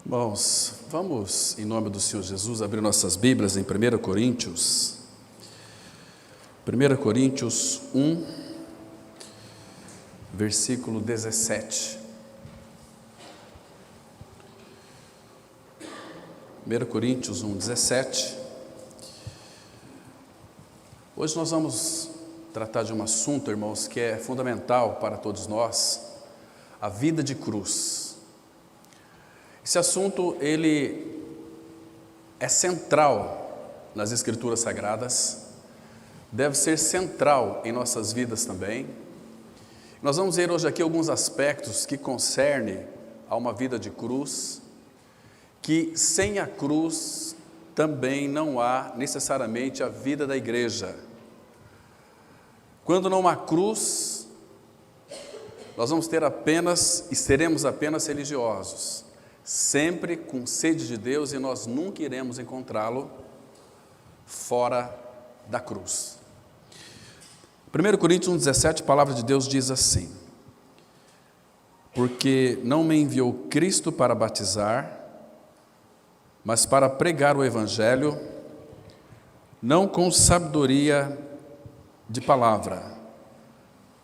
Irmãos, vamos, em nome do Senhor Jesus, abrir nossas Bíblias em 1 Coríntios. 1 Coríntios 1, versículo 17. 1 Coríntios 1, 17. Hoje nós vamos tratar de um assunto, irmãos, que é fundamental para todos nós, a vida de cruz. Esse assunto, ele é central nas Escrituras Sagradas, deve ser central em nossas vidas também. Nós vamos ver hoje aqui alguns aspectos que concernem a uma vida de cruz, que sem a cruz também não há necessariamente a vida da igreja. Quando não há cruz, nós vamos ter apenas e seremos apenas religiosos, sempre com sede de Deus, e nós nunca iremos encontrá-lo fora da cruz. 1 Coríntios 1,17, a palavra de Deus diz assim: porque não me enviou Cristo para batizar, mas para pregar o Evangelho, não com sabedoria de palavra,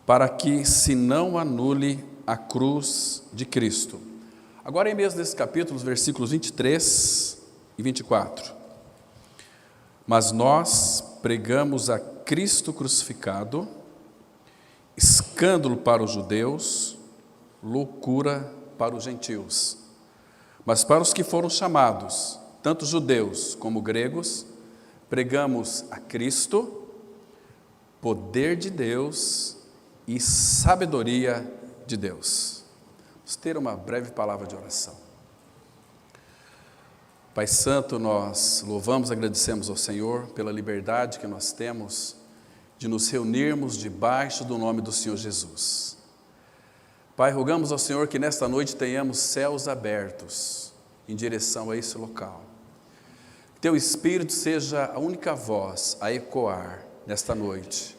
para que se não anule a cruz de Cristo. Agora, em mesmo desses capítulos, versículos 23 e 24. Mas nós pregamos a Cristo crucificado, escândalo para os judeus, loucura para os gentios. Mas para os que foram chamados, tanto judeus como gregos, pregamos a Cristo, poder de Deus e sabedoria de Deus. Vamos ter uma breve palavra de oração. Pai Santo, nós louvamos e agradecemos ao Senhor pela liberdade que nós temos de nos reunirmos debaixo do nome do Senhor Jesus. Pai, rogamos ao Senhor que nesta noite tenhamos céus abertos em direção a esse local. Que Teu Espírito seja a única voz a ecoar nesta noite.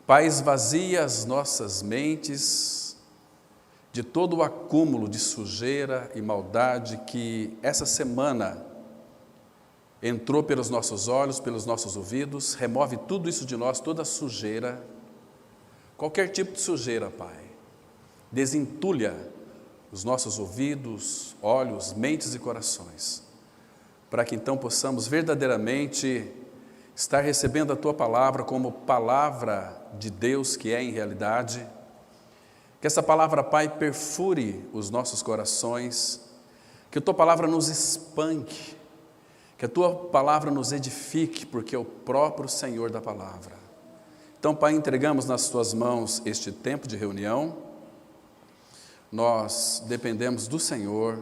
Pai, esvazia as nossas mentes de todo o acúmulo de sujeira e maldade que essa semana entrou pelos nossos olhos, pelos nossos ouvidos. Remove tudo isso de nós, toda a sujeira, qualquer tipo de sujeira, Pai. Desentulha os nossos ouvidos, olhos, mentes e corações, para que então possamos verdadeiramente estar recebendo a Tua palavra como palavra de Deus que é em realidade. Que essa palavra, Pai, perfure os nossos corações, que a Tua palavra nos espanque, que a Tua palavra nos edifique, porque é o próprio Senhor da palavra. Então, Pai, entregamos nas Tuas mãos este tempo de reunião. Nós dependemos do Senhor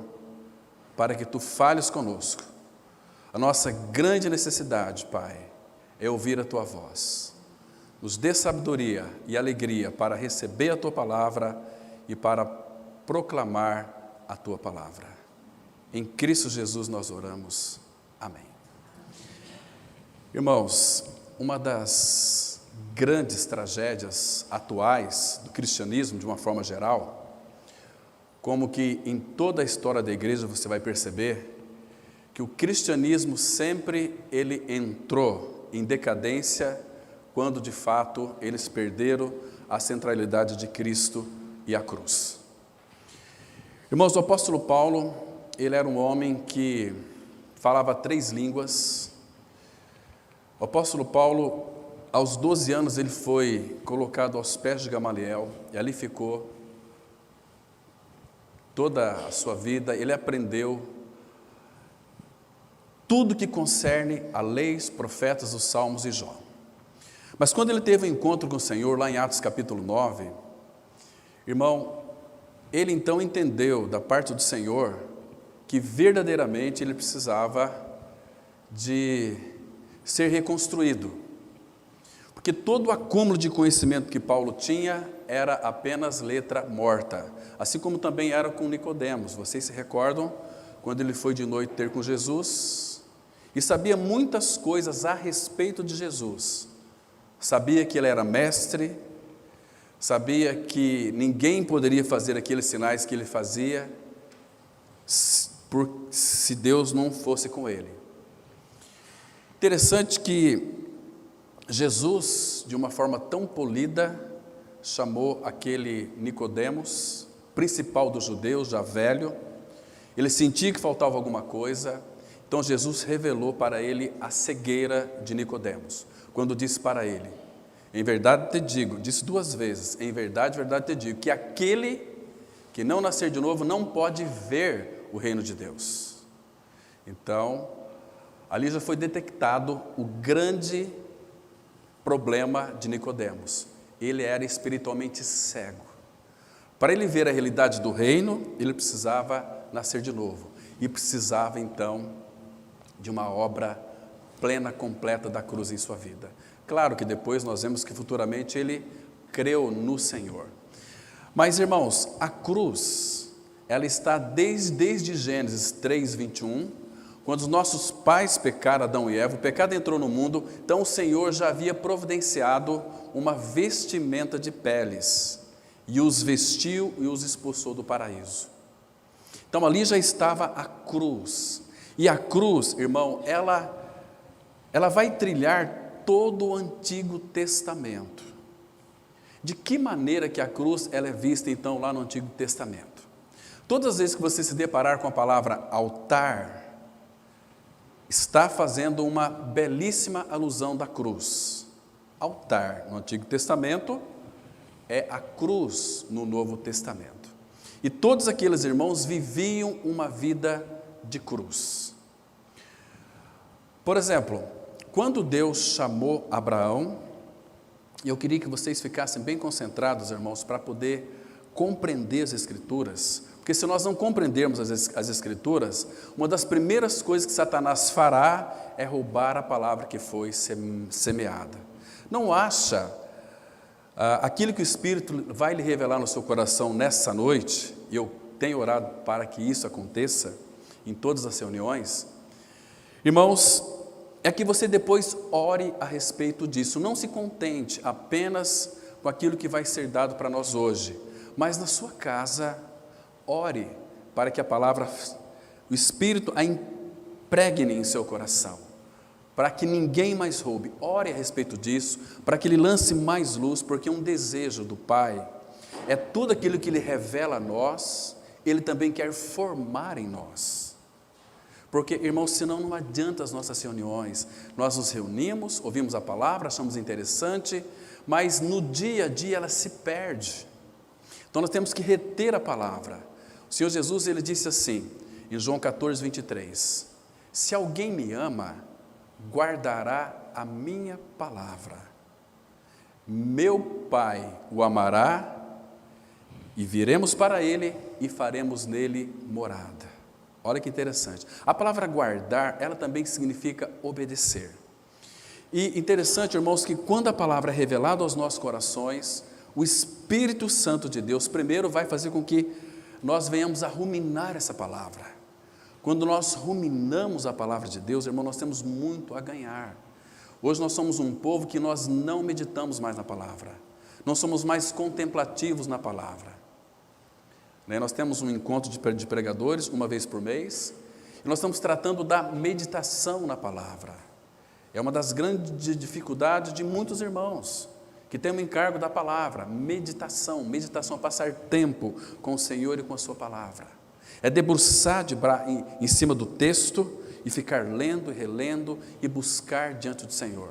para que Tu fales conosco. A nossa grande necessidade, Pai, é ouvir a Tua voz. Nos dê sabedoria e alegria para receber a Tua palavra e para proclamar a Tua palavra. Em Cristo Jesus nós oramos. Amém. Irmãos, uma das grandes tragédias atuais do cristianismo, de uma forma geral, como que em toda a história da igreja você vai perceber que o cristianismo sempre ele entrou em decadência quando de fato eles perderam a centralidade de Cristo e a cruz. Irmãos, o apóstolo Paulo, ele era um homem que falava 3 línguas. O apóstolo Paulo, aos 12 anos, ele foi colocado aos pés de Gamaliel, e ali ficou toda a sua vida. Ele aprendeu tudo que concerne a leis, profetas, os salmos e Jó. Mas quando ele teve um encontro com o Senhor, lá em Atos capítulo 9, irmão, ele então entendeu da parte do Senhor que verdadeiramente ele precisava de ser reconstruído. Porque todo o acúmulo de conhecimento que Paulo tinha era apenas letra morta. Assim como também era com Nicodemos. Vocês se recordam quando ele foi de noite ter com Jesus e sabia muitas coisas a respeito de Jesus. Sabia que ele era mestre, sabia que ninguém poderia fazer aqueles sinais que ele fazia, se Deus não fosse com ele. Interessante que Jesus, de uma forma tão polida, chamou aquele Nicodemos, principal dos judeus, já velho. Ele sentia que faltava alguma coisa, então Jesus revelou para ele a cegueira de Nicodemos, quando disse para ele: em verdade te digo, disse 2 vezes, em verdade te digo, que aquele que não nascer de novo não pode ver o reino de Deus. Então, ali já foi detectado o grande problema de Nicodemos. Ele era espiritualmente cego. Para ele ver a realidade do reino, ele precisava nascer de novo. E precisava então de uma obra plena, completa da cruz em sua vida. Claro que depois nós vemos que futuramente ele creu no Senhor. Mas, irmãos, a cruz, ela está desde Gênesis 3:21, quando os nossos pais pecaram, Adão e Eva, o pecado entrou no mundo, então o Senhor já havia providenciado uma vestimenta de peles, e os vestiu e os expulsou do paraíso. Então ali já estava a cruz, e a cruz, irmão, ela vai trilhar todo o Antigo Testamento. De que maneira que a cruz ela é vista então lá no Antigo Testamento? Todas as vezes que você se deparar com a palavra altar, está fazendo uma belíssima alusão da cruz. Altar no Antigo Testamento é a cruz no Novo Testamento. E todos aqueles irmãos viviam uma vida de cruz. Por exemplo, quando Deus chamou Abraão, e eu queria que vocês ficassem bem concentrados, irmãos, para poder compreender as Escrituras, porque se nós não compreendermos as Escrituras, uma das primeiras coisas que Satanás fará é roubar a palavra que foi semeada. Não acha aquilo que o Espírito vai lhe revelar no seu coração nessa noite, e eu tenho orado para que isso aconteça em todas as reuniões, irmãos, é que você depois ore a respeito disso. Não se contente apenas com aquilo que vai ser dado para nós hoje, mas na sua casa, ore para que a palavra, o Espírito a impregne em seu coração, para que ninguém mais roube. Ore a respeito disso, para que Ele lance mais luz, porque um desejo do Pai é tudo aquilo que Ele revela a nós, Ele também quer formar em nós. Porque, irmãos, senão não adianta as nossas reuniões. Nós nos reunimos, ouvimos a palavra, achamos interessante, mas no dia a dia ela se perde. Então nós temos que reter a palavra. O Senhor Jesus, Ele disse assim, em João 14:23, se alguém me ama, guardará a minha palavra. Meu Pai o amará, e viremos para Ele e faremos nele morada. Olha que interessante. A palavra guardar, ela também significa obedecer. E interessante, irmãos, que quando a palavra é revelada aos nossos corações, o Espírito Santo de Deus primeiro vai fazer com que nós venhamos a ruminar essa palavra. Quando nós ruminamos a palavra de Deus, irmão, nós temos muito a ganhar. Hoje nós somos um povo que nós não meditamos mais na palavra. Não somos mais contemplativos na palavra. Nós temos um encontro de pregadores uma vez por mês, e nós estamos tratando da meditação na palavra. É uma das grandes dificuldades de muitos irmãos, que têm o encargo da palavra, meditação a passar tempo com o Senhor e com a sua palavra. É debruçar em cima do texto e ficar lendo e relendo e buscar diante do Senhor.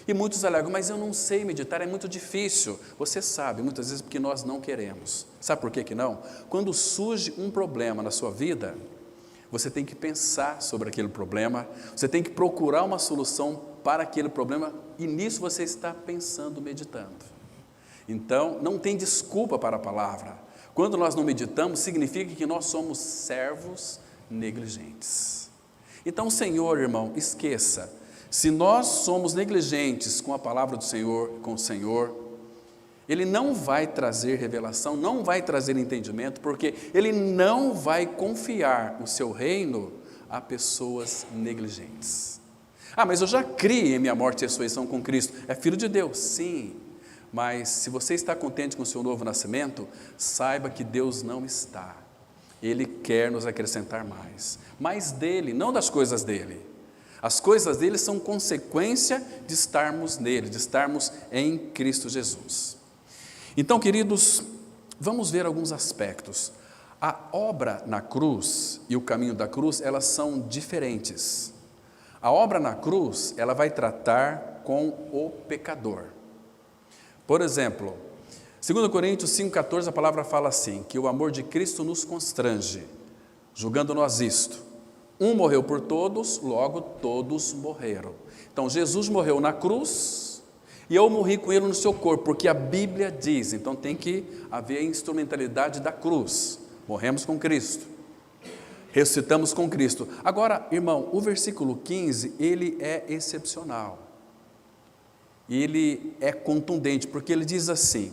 E muitos alegam, mas eu não sei meditar, é muito difícil. Você sabe, muitas vezes porque nós não queremos. Sabe por que não? Quando surge um problema na sua vida, você tem que pensar sobre aquele problema, você tem que procurar uma solução para aquele problema, e nisso você está pensando, meditando. Então, não tem desculpa para a palavra. Quando nós não meditamos, significa que nós somos servos negligentes. Então, Senhor, irmão, esqueça, se nós somos negligentes com a palavra do Senhor, com o Senhor, Ele não vai trazer revelação, não vai trazer entendimento, porque Ele não vai confiar o seu reino a pessoas negligentes. Ah, mas eu já criei em minha morte e ressurreição com Cristo. É filho de Deus, sim. Mas se você está contente com o seu novo nascimento, saiba que Deus não está. Ele quer nos acrescentar mais dele, não das coisas dele. As coisas dele são consequência de estarmos nele, de estarmos em Cristo Jesus. Então, queridos, vamos ver alguns aspectos. A obra na cruz e o caminho da cruz, elas são diferentes. A obra na cruz, ela vai tratar com o pecador. Por exemplo, 2 Coríntios 5,14, a palavra fala assim, que o amor de Cristo nos constrange, julgando nós isto: um morreu por todos, logo todos morreram. Então Jesus morreu na cruz e eu morri com ele no seu corpo, porque a Bíblia diz, então tem que haver a instrumentalidade da cruz. Morremos com Cristo, ressuscitamos com Cristo. Agora, irmão, o versículo 15, ele é excepcional. Ele é contundente, porque ele diz assim,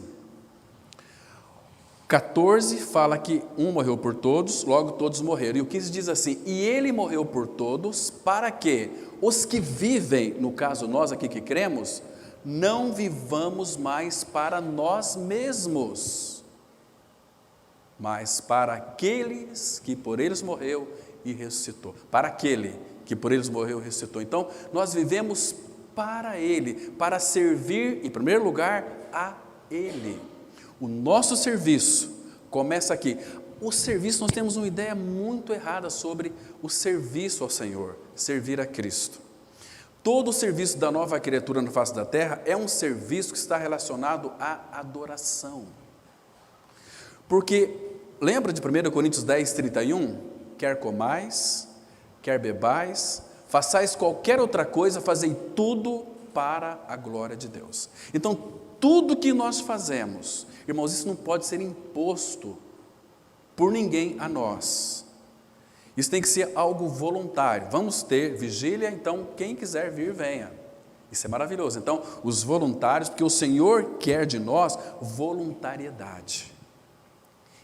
14 fala que um morreu por todos, logo todos morreram. E o 15 diz assim, e ele morreu por todos, para que os que vivem, no caso nós aqui que cremos, não vivamos mais para nós mesmos, mas para aqueles que por eles morreu e ressuscitou. Para aquele que por eles morreu e ressuscitou. Então, nós vivemos para Ele, para servir, em primeiro lugar, a Ele. O nosso serviço começa aqui. O serviço, nós temos uma ideia muito errada sobre o serviço ao Senhor, servir a Cristo. Todo o serviço da nova criatura na face da terra é um serviço que está relacionado à adoração. Porque, lembra de 1 Coríntios 10, 31? Quer comais, quer bebais, façais qualquer outra coisa, fazei tudo para a glória de Deus. Então, tudo que nós fazemos, irmãos, isso não pode ser imposto por ninguém a nós. Isso tem que ser algo voluntário. Vamos ter vigília, então quem quiser vir, venha. Isso é maravilhoso. Então, os voluntários, porque o Senhor quer de nós voluntariedade.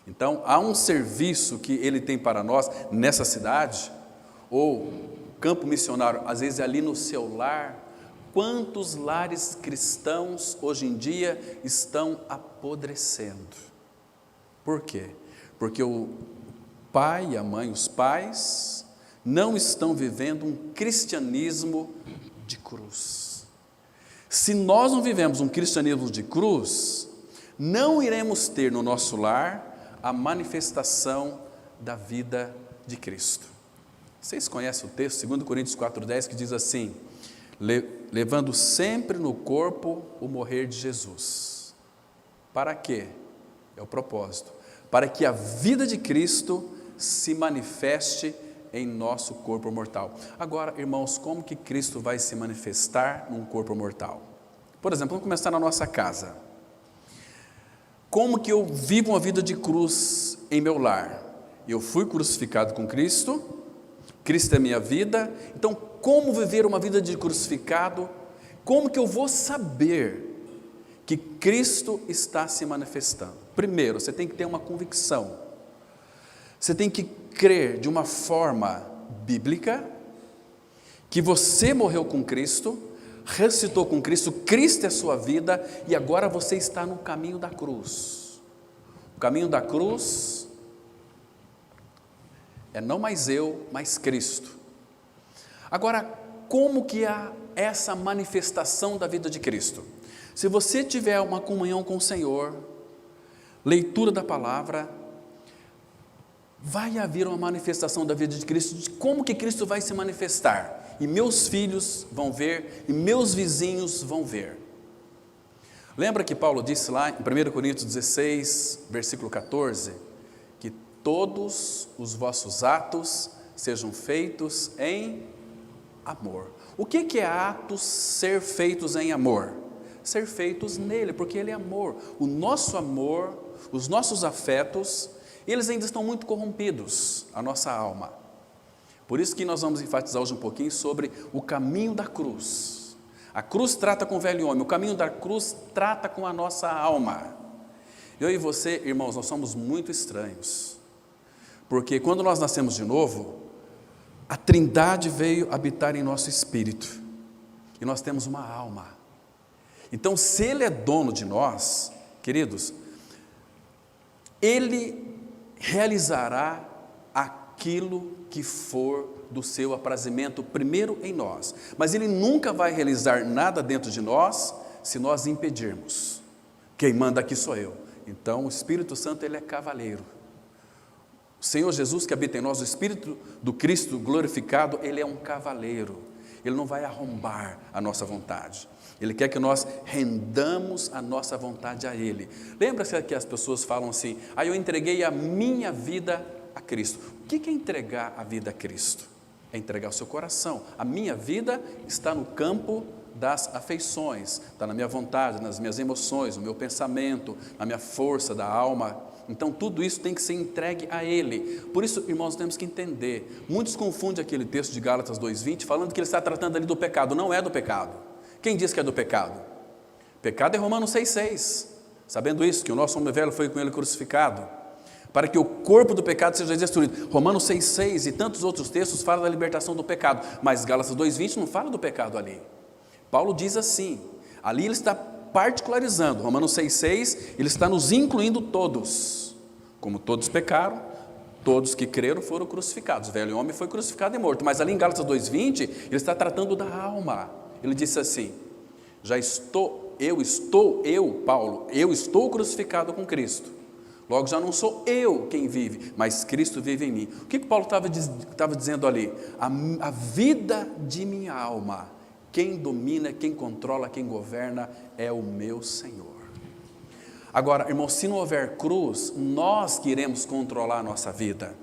Então, há um serviço que Ele tem para nós nessa cidade, ou campo missionário, às vezes ali no seu lar. Quantos lares cristãos hoje em dia estão apodrecendo? Por quê? Porque o pai e a mãe, os pais, não estão vivendo um cristianismo de cruz. Se nós não vivemos um cristianismo de cruz, não iremos ter no nosso lar a manifestação da vida de Cristo. Vocês conhecem o texto, 2 Coríntios 4,10, que diz assim, levando sempre no corpo o morrer de Jesus. Para quê? É o propósito. Para que a vida de Cristo se manifeste em nosso corpo mortal. Agora, irmãos, como que Cristo vai se manifestar num corpo mortal? Por exemplo, vamos começar na nossa casa. Como que eu vivo uma vida de cruz em meu lar? Eu fui crucificado com Cristo, Cristo é minha vida, então como viver uma vida de crucificado? Como que eu vou saber que Cristo está se manifestando? Primeiro, você tem que ter uma convicção. Você tem que crer de uma forma bíblica que você morreu com Cristo, ressuscitou com Cristo, Cristo é a sua vida e agora você está no caminho da cruz. O caminho da cruz é não mais eu, mas Cristo. Agora, como que há essa manifestação da vida de Cristo? Se você tiver uma comunhão com o Senhor, leitura da palavra, vai haver uma manifestação da vida de Cristo, de como que Cristo vai se manifestar. E meus filhos vão ver, e meus vizinhos vão ver. Lembra que Paulo disse lá em 1 Coríntios 16, versículo 14, que todos os vossos atos sejam feitos em amor. O que é atos ser feitos em amor? Ser feitos nele, porque ele é amor. O nosso amor, os nossos afetos, eles ainda estão muito corrompidos, a nossa alma. Por isso que nós vamos enfatizar hoje um pouquinho sobre o caminho da cruz. A cruz trata com o velho homem, o caminho da cruz trata com a nossa alma. Eu e você, irmãos, nós somos muito estranhos, porque quando nós nascemos de novo, a Trindade veio habitar em nosso espírito, e nós temos uma alma. Então, se Ele é dono de nós, queridos, Ele realizará aquilo que for do seu aprazimento, primeiro em nós. Mas Ele nunca vai realizar nada dentro de nós se nós impedirmos. Quem manda aqui sou eu. Então o Espírito Santo, Ele é cavaleiro. O Senhor Jesus que habita em nós, o Espírito do Cristo glorificado, Ele é um cavaleiro. Ele não vai arrombar a nossa vontade. Ele quer que nós rendamos a nossa vontade a Ele. Lembra-se que as pessoas falam assim: eu entreguei a minha vida a Cristo. O que é entregar a vida a Cristo? É entregar o seu coração. A minha vida está no campo das afeições, está na minha vontade, nas minhas emoções, no meu pensamento, na minha força da alma. Então tudo isso tem que ser entregue a Ele. Por isso, irmãos, temos que entender. Muitos confundem aquele texto de Gálatas 2:20, falando que ele está tratando ali do pecado. Não é do pecado. Quem diz que é do pecado? Pecado é Romanos 6,6. Sabendo isso, que o nosso homem velho foi com Ele crucificado, para que o corpo do pecado seja destruído. Romanos 6,6 e tantos outros textos falam da libertação do pecado, mas Gálatas 2:20 não fala do pecado ali. Paulo diz assim, ali ele está particularizando, Romanos 6,6, ele está nos incluindo todos. Como todos pecaram, todos que creram foram crucificados. O velho homem foi crucificado e morto. Mas ali em Gálatas 2:20, ele está tratando da alma. Ele disse assim: Paulo, eu estou crucificado com Cristo. Logo já não sou eu quem vive, mas Cristo vive em mim. O que Paulo estava dizendo ali? A vida de minha alma, quem domina, quem controla, quem governa é o meu Senhor. Agora, irmãos, se não houver cruz, nós que iremos controlar a nossa vida.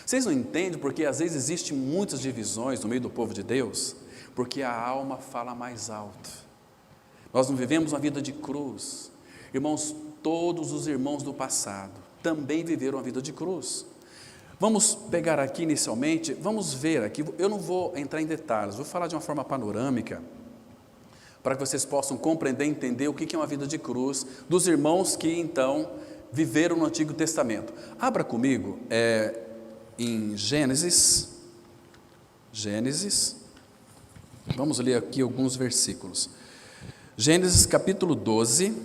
Vocês não entendem porque às vezes existem muitas divisões no meio do povo de Deus? Porque a alma fala mais alto. Nós não vivemos uma vida de cruz. Irmãos, todos os irmãos do passado também viveram a vida de cruz. Vamos pegar aqui inicialmente, vamos ver aqui, eu não vou entrar em detalhes, vou falar de uma forma panorâmica, para que vocês possam compreender e entender o que é uma vida de cruz, dos irmãos que então viveram no Antigo Testamento. Abra comigo em Gênesis, vamos ler aqui alguns versículos. Gênesis capítulo 12,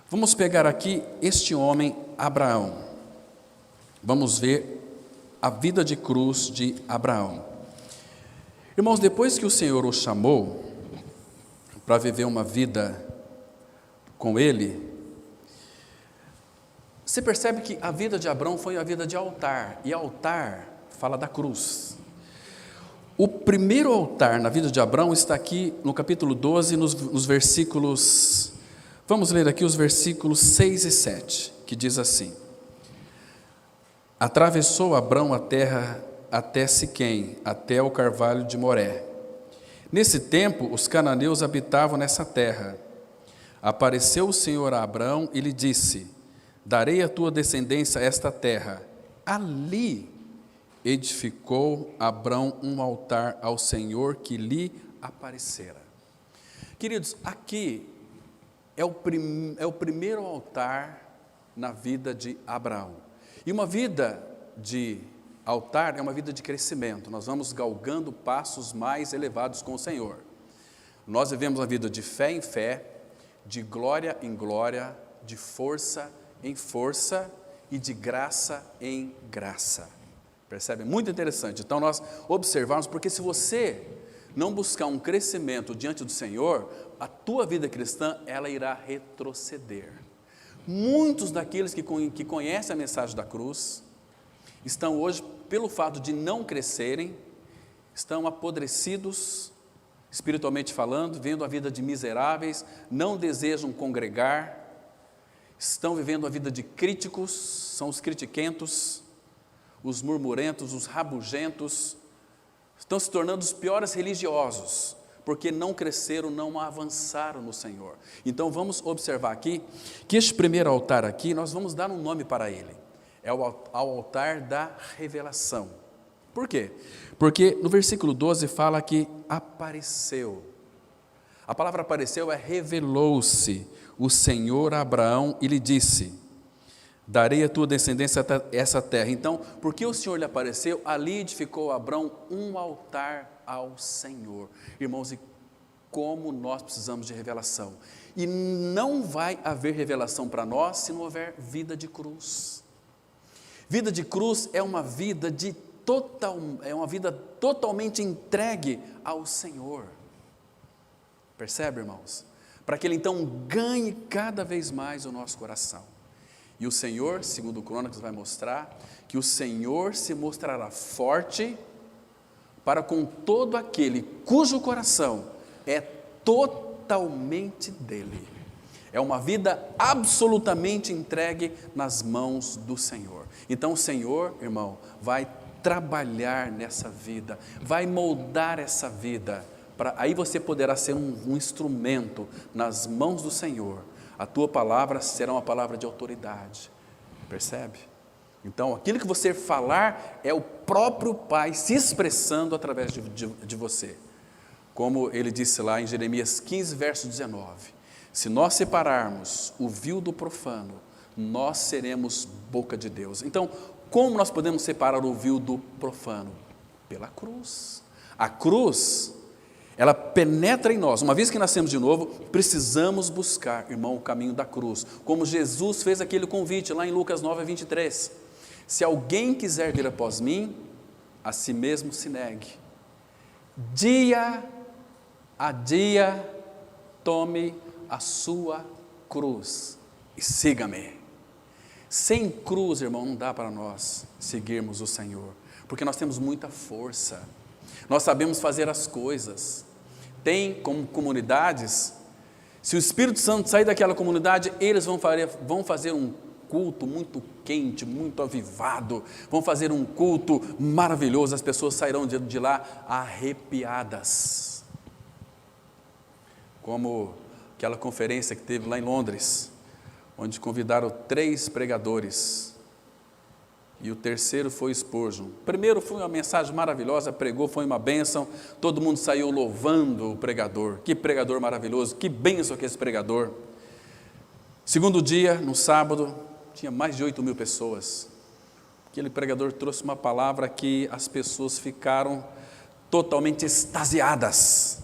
vamos pegar aqui este homem Abraão, vamos ver a vida de cruz de Abraão. Irmãos, depois que o Senhor o chamou para viver uma vida com Ele, você percebe que a vida de Abraão foi a vida de altar, e altar fala da cruz. O primeiro altar na vida de Abraão está aqui no capítulo 12, nos versículos, vamos ler aqui os versículos 6 e 7, que diz assim: atravessou Abraão a terra até Siquém, até o carvalho de Moré. Nesse tempo, os cananeus habitavam nessa terra. Apareceu o Senhor a Abraão e lhe disse: darei à tua descendência esta terra. Ali edificou Abraão um altar ao Senhor que lhe aparecera. Queridos, aqui é o primeiro altar na vida de Abraão. E uma vida de altar é uma vida de crescimento. Nós vamos galgando passos mais elevados com o Senhor. Nós vivemos uma vida de fé em fé, de glória em glória, de força em força e de graça em graça. Percebe? Muito interessante. Então nós observamos, porque se você não buscar um crescimento diante do Senhor, a tua vida cristã, ela irá retroceder. Muitos daqueles que conhecem a mensagem da cruz, estão hoje, pelo fato de não crescerem, estão apodrecidos, espiritualmente falando, vivendo a vida de miseráveis, não desejam congregar, estão vivendo a vida de críticos, são os critiquentos, os murmurentos, os rabugentos, estão se tornando os piores religiosos, porque não cresceram, não avançaram no Senhor. Então vamos observar aqui, que este primeiro altar aqui, nós vamos dar um nome para ele, é o altar da revelação. Por quê? Porque no versículo 12 fala que apareceu. A palavra apareceu é revelou-se o Senhor a Abraão e lhe disse: darei à tua descendência essa terra. Então, porque o Senhor lhe apareceu, ali edificou Abraão um altar ao Senhor. Irmãos, e como nós precisamos de revelação. E não vai haver revelação para nós se não houver vida de cruz. Vida de cruz é uma vida totalmente entregue ao Senhor. Percebe, irmãos? Para que Ele então ganhe cada vez mais o nosso coração. E o Senhor, segundo o Crônicas vai mostrar, que o Senhor se mostrará forte para com todo aquele cujo coração é totalmente dele. É uma vida absolutamente entregue nas mãos do Senhor. Então o Senhor, irmão, vai trabalhar nessa vida, vai moldar essa vida, aí você poderá ser um instrumento nas mãos do Senhor. A tua palavra será uma palavra de autoridade, percebe? Então aquilo que você falar é o próprio Pai se expressando através de você. Como ele disse lá em Jeremias 15, verso 19, se nós separarmos o vil do profano, nós seremos boca de Deus. Então, como nós podemos separar o vil do profano? Pela cruz. A cruz, ela penetra em nós. Uma vez que nascemos de novo, precisamos buscar, irmão, o caminho da cruz. Como Jesus fez aquele convite lá em Lucas 9, 23. Se alguém quiser vir após mim, a si mesmo se negue. Dia a dia, tome a sua cruz e siga-me. Sem cruz, irmão, não dá para nós seguirmos o Senhor, porque nós temos muita força, nós sabemos fazer as coisas. Tem como comunidades, se o Espírito Santo sair daquela comunidade, eles vão fazer um culto muito quente, muito avivado, vão fazer um culto maravilhoso, as pessoas sairão de lá arrepiadas, como aquela conferência que teve lá em Londres, onde convidaram 3 pregadores, e o terceiro foi Spurgeon. Primeiro foi uma mensagem maravilhosa, pregou, foi uma bênção, todo mundo saiu louvando o pregador, que pregador maravilhoso, que bênção que esse pregador. Segundo dia, no sábado, tinha mais de 8.000 pessoas, aquele pregador trouxe uma palavra que as pessoas ficaram totalmente extasiadas,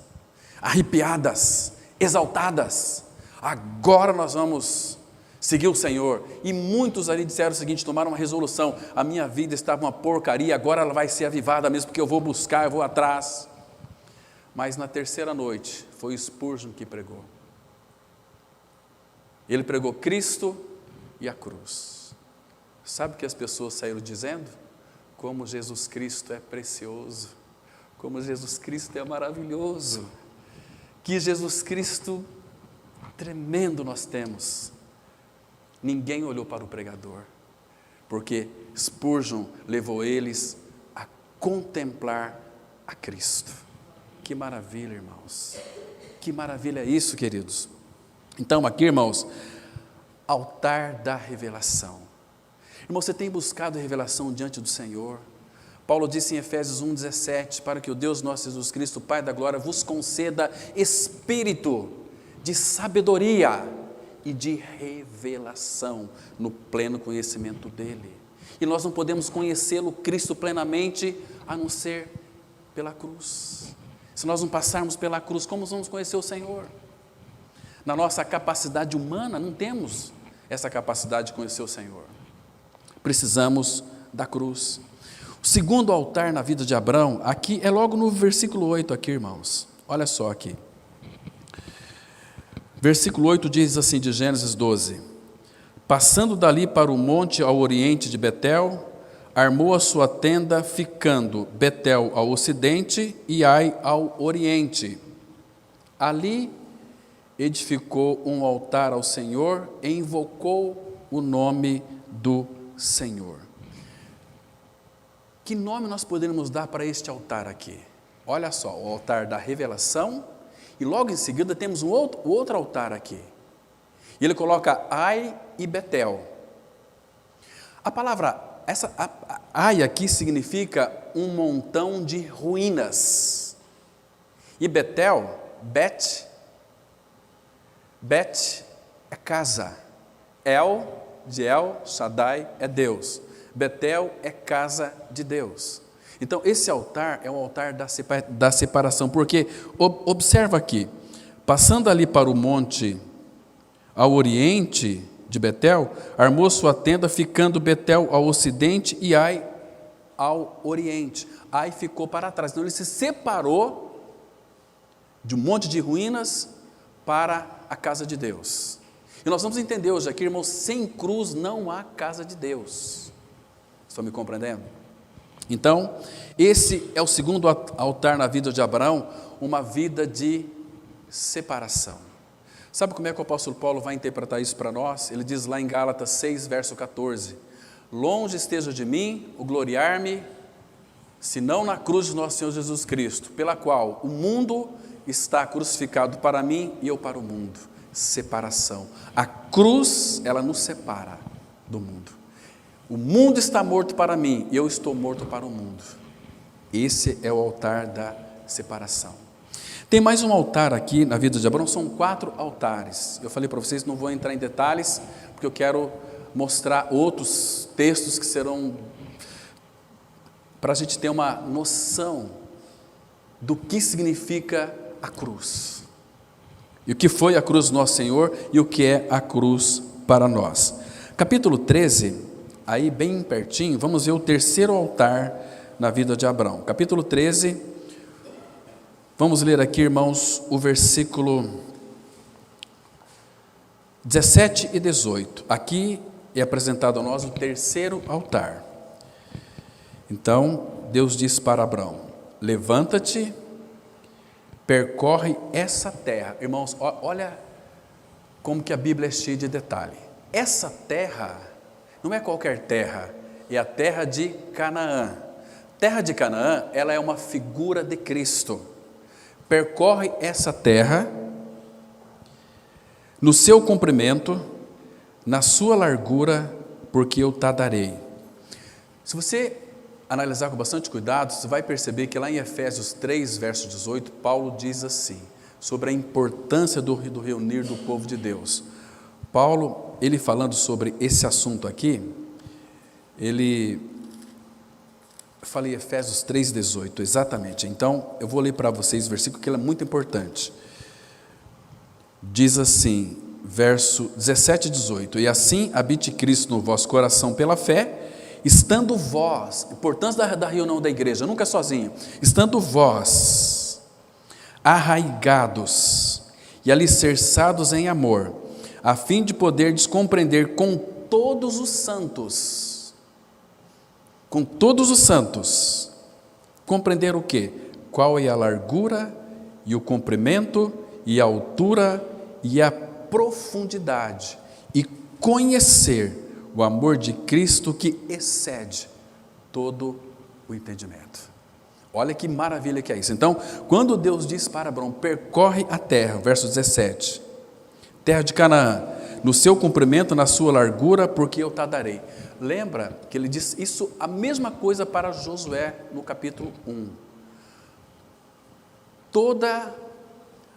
arrepiadas, exaltadas. Agora nós vamos seguir o Senhor. E muitos ali disseram o seguinte, tomaram uma resolução: a minha vida estava uma porcaria, agora ela vai ser avivada mesmo, porque eu vou buscar, eu vou atrás. Mas na terceira noite foi Spurgeon que pregou. Ele pregou Cristo e a cruz. Sabe o que as pessoas saíram dizendo? Como Jesus Cristo é precioso, como Jesus Cristo é maravilhoso, que Jesus Cristo tremendo nós temos. Ninguém olhou para o pregador, porque Spurgeon levou eles a contemplar a Cristo. Que maravilha, irmãos, que maravilha é isso, queridos. Então aqui, irmãos, altar da revelação. Irmão, você tem buscado a revelação diante do Senhor? Paulo disse em Efésios 1,17, para que o Deus nosso Jesus Cristo, Pai da glória, vos conceda espírito de sabedoria e de revelação no pleno conhecimento dEle. E nós não podemos conhecê-lo, Cristo, plenamente, a não ser pela cruz. Se nós não passarmos pela cruz, como vamos conhecer o Senhor? Na nossa capacidade humana, não temos essa capacidade de conhecer o Senhor. Precisamos da cruz. O segundo altar na vida de Abraão, aqui é logo no versículo 8 aqui, irmãos. Olha só aqui. Versículo 8 diz assim, de Gênesis 12: passando dali para o monte ao oriente de Betel, armou a sua tenda, ficando Betel ao ocidente e Ai ao oriente. Ali edificou um altar ao Senhor e invocou o nome do Senhor. Que nome nós poderíamos dar para este altar aqui? Olha só, o altar da revelação, e logo em seguida temos o outro altar aqui. E ele coloca Ai e Betel. A palavra, Ai aqui significa um montão de ruínas. E Betel, Bet é casa. El, de El, Shaddai é Deus. Betel é casa de Deus. Então esse altar é o altar da separação, porque observa aqui, passando ali para o monte ao oriente de Betel, armou sua tenda, ficando Betel ao ocidente e Ai ao oriente. Ai ficou para trás. Então ele se separou de um monte de ruínas para a casa de Deus. E nós vamos entender hoje aqui, irmãos, sem cruz não há casa de Deus. Estão me compreendendo? Então, esse é o segundo altar na vida de Abraão, uma vida de separação. Sabe como é que o apóstolo Paulo vai interpretar isso para nós? Ele diz lá em Gálatas 6, verso 14: longe esteja de mim o gloriar-me, senão na cruz de nosso Senhor Jesus Cristo, pela qual o mundo está crucificado para mim e eu para o mundo. Separação. A cruz, ela nos separa do mundo. O mundo está morto para mim e eu estou morto para o mundo. Esse é o altar da separação. Tem mais um altar aqui na vida de Abraão, são 4 altares. Eu falei para vocês, não vou entrar em detalhes, porque eu quero mostrar outros textos que serão, para a gente ter uma noção do que significa a cruz. E o que foi a cruz do nosso Senhor e o que é a cruz para nós. Capítulo 13, aí bem pertinho, vamos ver o terceiro altar na vida de Abraão. Capítulo 13, vamos ler aqui, irmãos, o versículo 17 e 18. Aqui é apresentado a nós o terceiro altar. Então, Deus diz para Abraão: levanta-te, percorre essa terra. Irmãos, olha como que a Bíblia é cheia de detalhe. Essa terra não é qualquer terra, é a terra de Canaã. Terra de Canaã, ela é uma figura de Cristo. Percorre essa terra no seu comprimento, na sua largura, porque eu te darei. Se você analisar com bastante cuidado, você vai perceber que lá em Efésios 3, verso 18, Paulo diz assim, sobre a importância do reunir do povo de Deus. Paulo, ele falando sobre esse assunto aqui, eu falei Efésios 3, 18, exatamente. Então, eu vou ler para vocês o versículo que ele é muito importante. Diz assim, verso 17 e 18, e assim habite Cristo no vosso coração pela fé, estando vós, importância da reunião da igreja, nunca sozinho, estando vós arraigados e alicerçados em amor, a fim de poderdes compreender com todos os santos, compreender o quê? Qual é a largura e o comprimento e a altura e a profundidade, e conhecer o amor de Cristo que excede todo o entendimento. Olha que maravilha que é isso. Então, quando Deus diz para Abraão, percorre a terra, verso 17, terra de Canaã, no seu comprimento, na sua largura, porque eu te darei. Lembra que ele diz isso, a mesma coisa para Josué no capítulo 1. Toda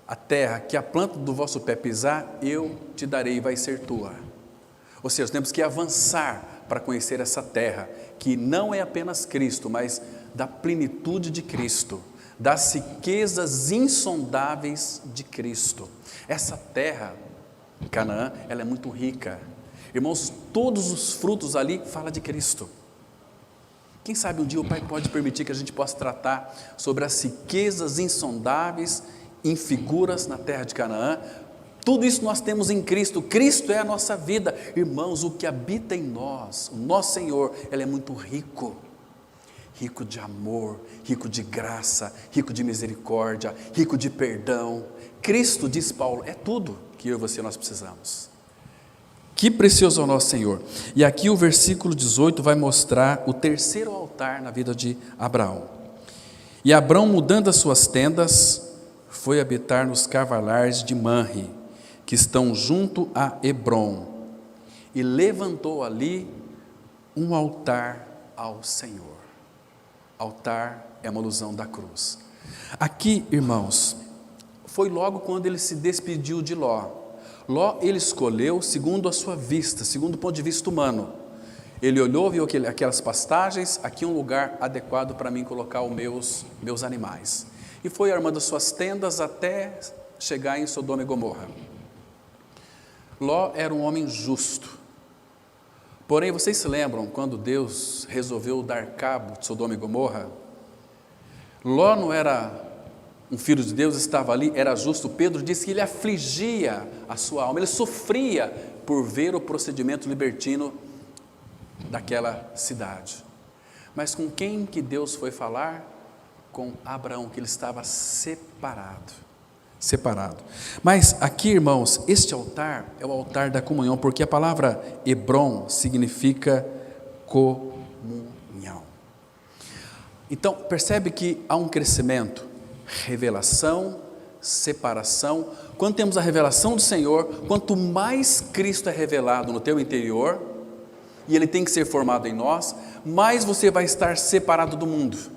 a terra que a planta do vosso pé pisar, eu te darei, vai ser tua. Ou seja, temos que avançar para conhecer essa terra, que não é apenas Cristo, mas da plenitude de Cristo, das riquezas insondáveis de Cristo. Essa terra, Canaã, ela é muito rica. Irmãos, todos os frutos ali falam de Cristo. Quem sabe um dia o Pai pode permitir que a gente possa tratar sobre as riquezas insondáveis em figuras na terra de Canaã. Tudo isso nós temos em Cristo. Cristo é a nossa vida. Irmãos, o que habita em nós, o nosso Senhor, Ele é muito rico. Rico de amor, rico de graça, rico de misericórdia, rico de perdão. Cristo, diz Paulo, é tudo que eu e você nós precisamos. Que precioso é o nosso Senhor. E aqui o versículo 18 vai mostrar o terceiro altar na vida de Abraão. E Abraão, mudando as suas tendas, foi habitar nos carvalhais de Manre, que estão junto a Hebrom, e levantou ali um altar ao Senhor. Altar é uma alusão da cruz. Aqui, irmãos, foi logo quando ele se despediu de Ló. Ló, ele escolheu segundo a sua vista, segundo o ponto de vista humano. Ele olhou, viu aquelas pastagens, aqui é um lugar adequado para mim colocar os meus animais. E foi armando suas tendas até chegar em Sodoma e Gomorra. Ló era um homem justo. Porém, vocês se lembram quando Deus resolveu dar cabo de Sodoma e Gomorra? Ló não era um filho de Deus, estava ali, era justo. Pedro disse que ele afligia a sua alma, ele sofria por ver o procedimento libertino daquela cidade. Mas com quem que Deus foi falar? Com Abraão, que ele estava separado. Mas aqui, irmãos, este altar é o altar da comunhão, porque a palavra Hebron significa comunhão. Então, percebe que há um crescimento, revelação, separação. Quando temos a revelação do Senhor, quanto mais Cristo é revelado no teu interior, e Ele tem que ser formado em nós, mais você vai estar separado do mundo.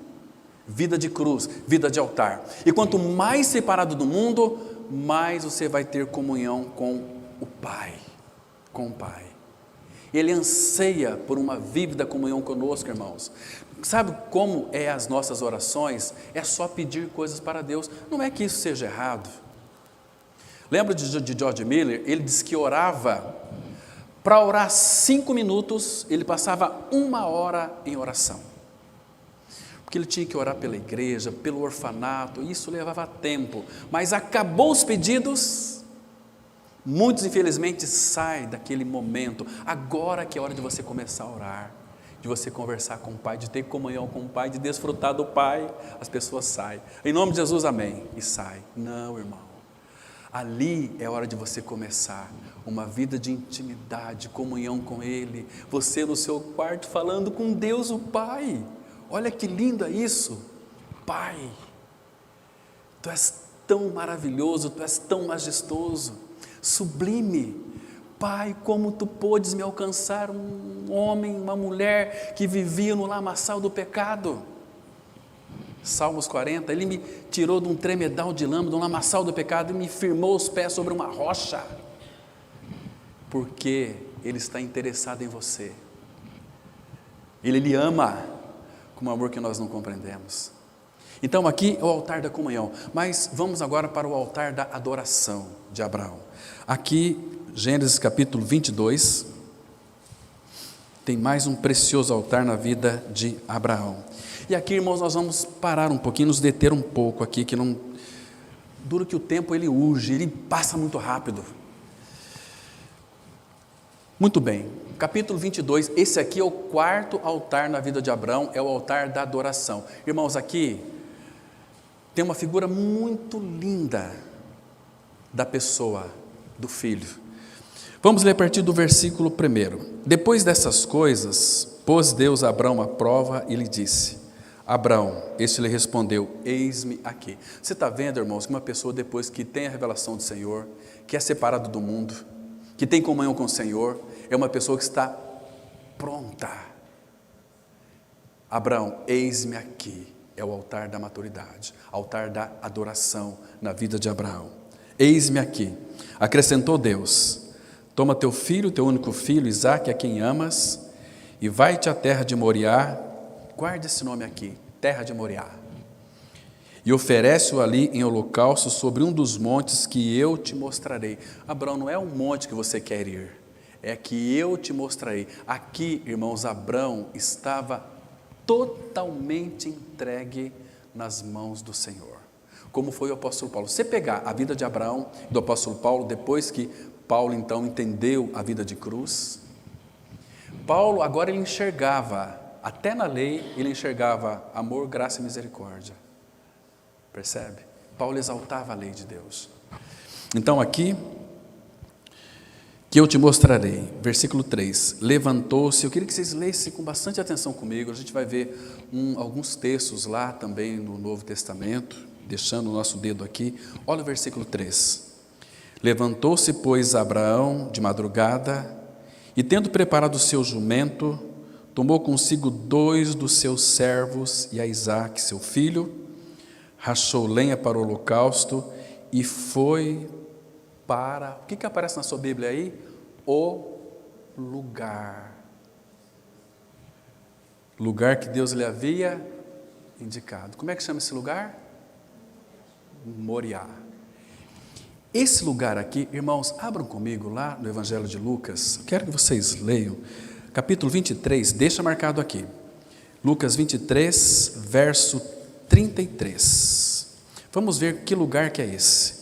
Vida de cruz, vida de altar. E quanto mais separado do mundo, mais você vai ter comunhão com o Pai. Com o Pai. Ele anseia por uma vívida comunhão conosco, irmãos. Sabe como é as nossas orações? É só pedir coisas para Deus. Não é que isso seja errado. Lembra de George Miller? Ele disse que orava, para orar 5 minutos, ele passava 1 hora em oração. Porque ele tinha que orar pela igreja, pelo orfanato, e isso levava tempo. Mas acabou os pedidos, muitos infelizmente saem daquele momento. Agora que é hora de você começar a orar, de você conversar com o Pai, de ter comunhão com o Pai, de desfrutar do Pai, as pessoas saem. Em nome de Jesus, amém. E sai. Não, irmão. Ali é hora de você começar uma vida de intimidade, comunhão com Ele. Você no seu quarto falando com Deus, o Pai. Olha que lindo é isso. Pai, Tu és tão maravilhoso, Tu és tão majestoso, sublime. Pai, como Tu podes me alcançar, um homem, uma mulher que vivia no lamaçal do pecado. Salmos 40, Ele me tirou de um tremedal de lama, de um lamaçal do pecado, e me firmou os pés sobre uma rocha, porque Ele está interessado em você. Ele lhe ama com um amor que nós não compreendemos. Então aqui é o altar da comunhão, mas vamos agora para o altar da adoração de Abraão. Aqui, Gênesis capítulo 22, tem mais um precioso altar na vida de Abraão. E aqui, irmãos, nós vamos parar um pouquinho, nos deter um pouco aqui, que não dura, que o tempo ele urge, ele passa muito rápido. Muito bem, capítulo 22, esse aqui é o 4º altar na vida de Abraão, é o altar da adoração. Irmãos, aqui tem uma figura muito linda da pessoa, do filho. Vamos ler a partir do versículo 1. Depois dessas coisas, pôs Deus a Abraão à prova e lhe disse: Abraão, este lhe respondeu: eis-me aqui. Você está vendo, irmãos, que uma pessoa depois que tem a revelação do Senhor, que é separado do mundo, que tem comunhão com o Senhor, é uma pessoa que está pronta. Abraão, eis-me aqui, é o altar da maturidade, altar da adoração na vida de Abraão. Eis-me aqui. Acrescentou Deus: toma teu filho, teu único filho, Isaque, a quem amas, e vai-te à terra de Moriá. Guarde esse nome aqui, terra de Moriá, e oferece-o ali em holocausto sobre um dos montes que eu te mostrarei. Abraão, não é um monte que você quer ir, é que eu te mostrarei. Aqui, irmãos, Abraão estava totalmente entregue nas mãos do Senhor, como foi o apóstolo Paulo. Você pegar a vida de Abraão e do apóstolo Paulo, depois que Paulo então entendeu a vida de cruz, Paulo agora ele enxergava, até na lei, ele enxergava amor, graça e misericórdia. Percebe? Paulo exaltava a lei de Deus. Então aqui, que eu te mostrarei, versículo 3, levantou-se. Eu queria que vocês lessem com bastante atenção comigo. A gente vai ver alguns textos lá também no Novo Testamento, deixando o nosso dedo aqui. Olha o versículo 3. Levantou-se, pois, Abraão de madrugada, e tendo preparado o seu jumento, tomou consigo 2 dos seus servos e a Isaque, seu filho, rachou lenha para o holocausto e foi para... O que aparece na sua Bíblia aí? O lugar. Lugar que Deus lhe havia indicado. Como é que chama esse lugar? Moriá. Esse lugar aqui, irmãos, abram comigo lá no Evangelho de Lucas, quero que vocês leiam, capítulo 23, deixa marcado aqui, Lucas 23, verso 33. Vamos ver que lugar que é esse.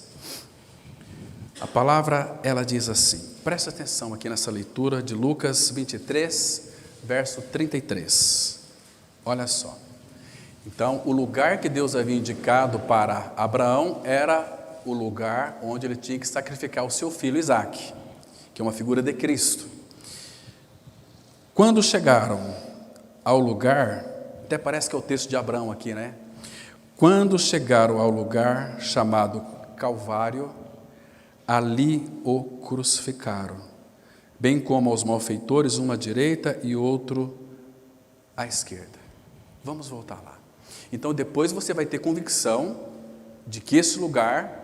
A palavra, ela diz assim, presta atenção aqui nessa leitura de Lucas 23, verso 33. Olha só. Então, o lugar que Deus havia indicado para Abraão era o lugar onde ele tinha que sacrificar o seu filho Isaque, que é uma figura de Cristo. Quando chegaram ao lugar, até parece que é o texto de Abraão aqui, né? Quando chegaram ao lugar chamado Calvário, ali o crucificaram, bem como aos malfeitores, um à direita e outro à esquerda. Vamos voltar lá. Então, depois você vai ter convicção de que esse lugar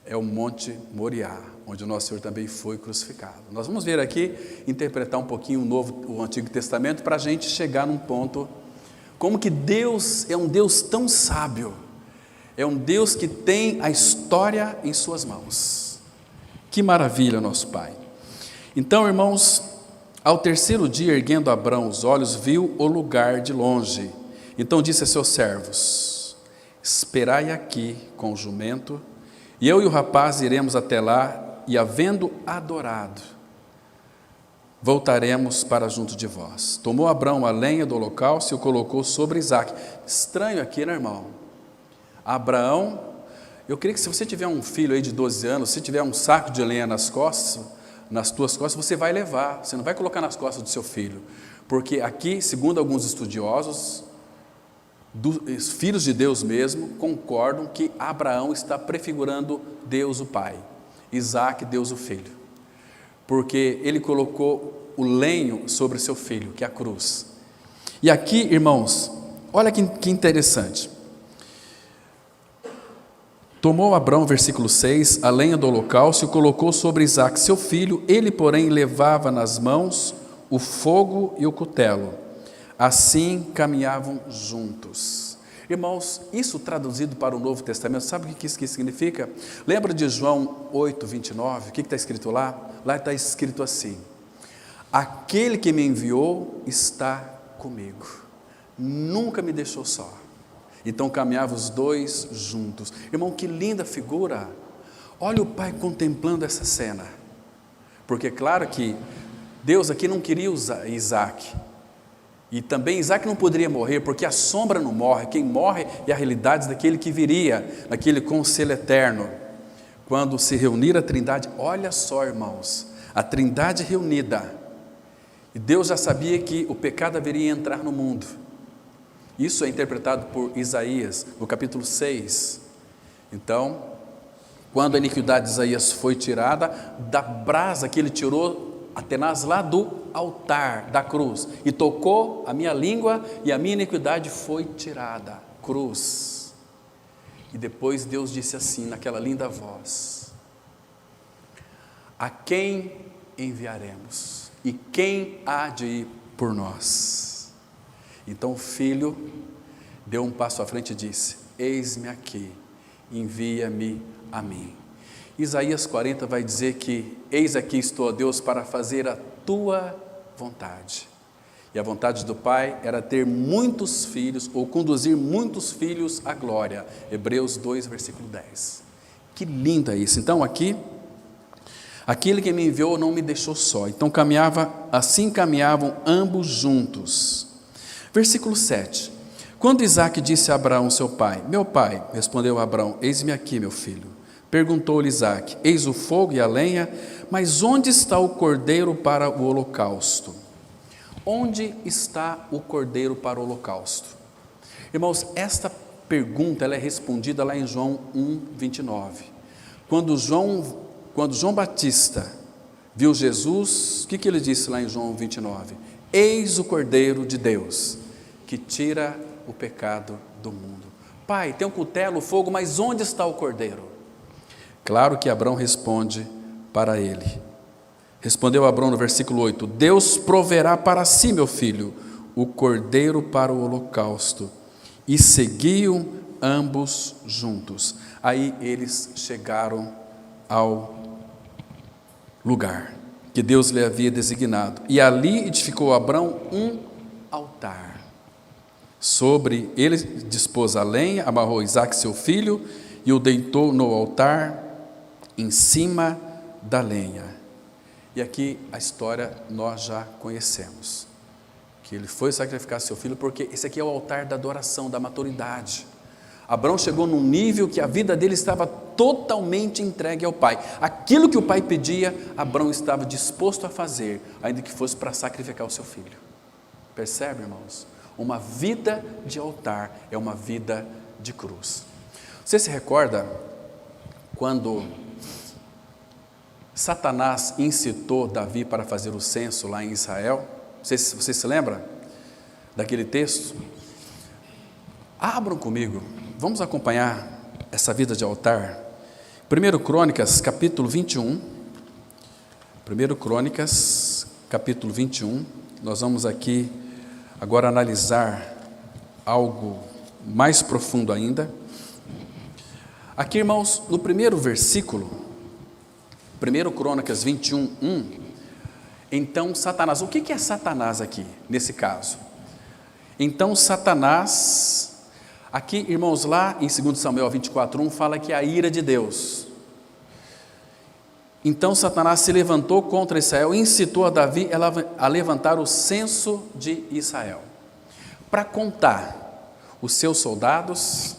é o Monte Moriá, onde o nosso Senhor também foi crucificado. Nós vamos ver aqui, interpretar um pouquinho o Antigo Testamento, para a gente chegar num ponto, como que Deus é um Deus tão sábio, é um Deus que tem a história em suas mãos. Que maravilha, nosso Pai. Então, irmãos, ao terceiro dia, erguendo Abrão os olhos, viu o lugar de longe. Então disse a seus servos: esperai aqui com o jumento, e eu e o rapaz iremos até lá, e havendo adorado, voltaremos para junto de vós. Tomou Abrão a lenha do holocausto e o colocou sobre Isaque. Estranho aqui, né, irmão? Abraão, eu creio que se você tiver um filho aí de 12 anos, se tiver um saco de lenha nas costas, nas tuas costas, você vai levar, você não vai colocar nas costas do seu filho, porque aqui, segundo alguns estudiosos, os filhos de Deus mesmo concordam que Abraão está prefigurando Deus o Pai, Isaque, Deus o Filho, porque ele colocou o lenho sobre seu filho, que é a cruz. E aqui, irmãos, olha que interessante. Tomou Abrão, versículo 6, a lenha do holocausto e o colocou sobre Isaque, seu filho, ele, porém, levava nas mãos o fogo e o cutelo. Assim caminhavam juntos. Irmãos, isso traduzido para o Novo Testamento, sabe o que isso significa? Lembra de João 8, 29? O que está escrito lá? Lá está escrito assim: aquele que me enviou está comigo, nunca me deixou só. Então caminhavam os dois juntos. Irmão, que linda figura. Olha o pai contemplando essa cena, porque claro que Deus aqui não queria usar Isaque, e também Isaque não poderia morrer, porque a sombra não morre, quem morre é a realidade daquele que viria, naquele conselho eterno. Quando se reunir a trindade, olha só, irmãos, a trindade reunida, e Deus já sabia que o pecado haveria entrar no mundo. Isso é interpretado por Isaías, no capítulo 6. Então, quando a iniquidade de Isaías foi tirada, da brasa que ele tirou, Atenaz, lá do altar da cruz, e tocou a minha língua, e a minha iniquidade foi tirada, cruz. E depois Deus disse assim, naquela linda voz: a quem enviaremos? E quem há de ir por nós? Então o filho deu um passo à frente e disse: eis-me aqui, envia-me a mim. Isaías 40 vai dizer que: eis aqui estou, ó Deus, para fazer a tua vontade. E a vontade do Pai era ter muitos filhos, ou conduzir muitos filhos à glória. Hebreus 2, versículo 10. Que lindo é isso. Então aqui, aquele que me enviou não me deixou só. Então assim caminhavam ambos juntos. Versículo 7. Quando Isaque disse a Abraão, seu pai: meu pai, respondeu Abraão, eis-me aqui, meu filho. Perguntou-lhe Isaque: eis o fogo e a lenha, mas onde está o cordeiro para o holocausto? Onde está o cordeiro para o holocausto? Irmãos, esta pergunta ela é respondida lá em João 1, 29. Quando João Batista viu Jesus, o que ele disse lá em João 29? Eis o Cordeiro de Deus, que tira o pecado do mundo. Pai, tem um cutelo, o fogo, mas onde está o Cordeiro? Claro que Abrão responde para ele. Respondeu Abrão no versículo 8: Deus proverá para si, meu filho, o cordeiro para o holocausto. E seguiam ambos juntos. Aí eles chegaram ao lugar que Deus lhe havia designado, e ali edificou Abrão um altar. Sobre ele dispôs a lenha, amarrou Isaque seu filho, e o deitou no altar, em cima da lenha. E aqui a história nós já conhecemos, que ele foi sacrificar seu filho, porque esse aqui é o altar da adoração, da maturidade. Abrão chegou num nível que a vida dele estava totalmente entregue ao Pai. Aquilo que o Pai pedia, Abrão estava disposto a fazer, ainda que fosse para sacrificar o seu filho. Percebe, irmãos? Uma vida de altar é uma vida de cruz. Você se recorda quando Satanás incitou Davi para fazer o censo lá em Israel? Você se lembra daquele texto? Abram comigo, vamos acompanhar essa vida de altar. 1 Crônicas, capítulo 21. 1 Crônicas, capítulo 21. Nós vamos aqui agora analisar algo mais profundo ainda. Aqui, irmãos, no primeiro versículo, 1 Crônicas 21, 1, então Satanás, o que é Satanás aqui, nesse caso? Então Satanás, aqui, irmãos, lá em 2 Samuel 24, 1, fala que é a ira de Deus. Então Satanás se levantou contra Israel e incitou a Davi a levantar o censo de Israel, para contar os seus soldados.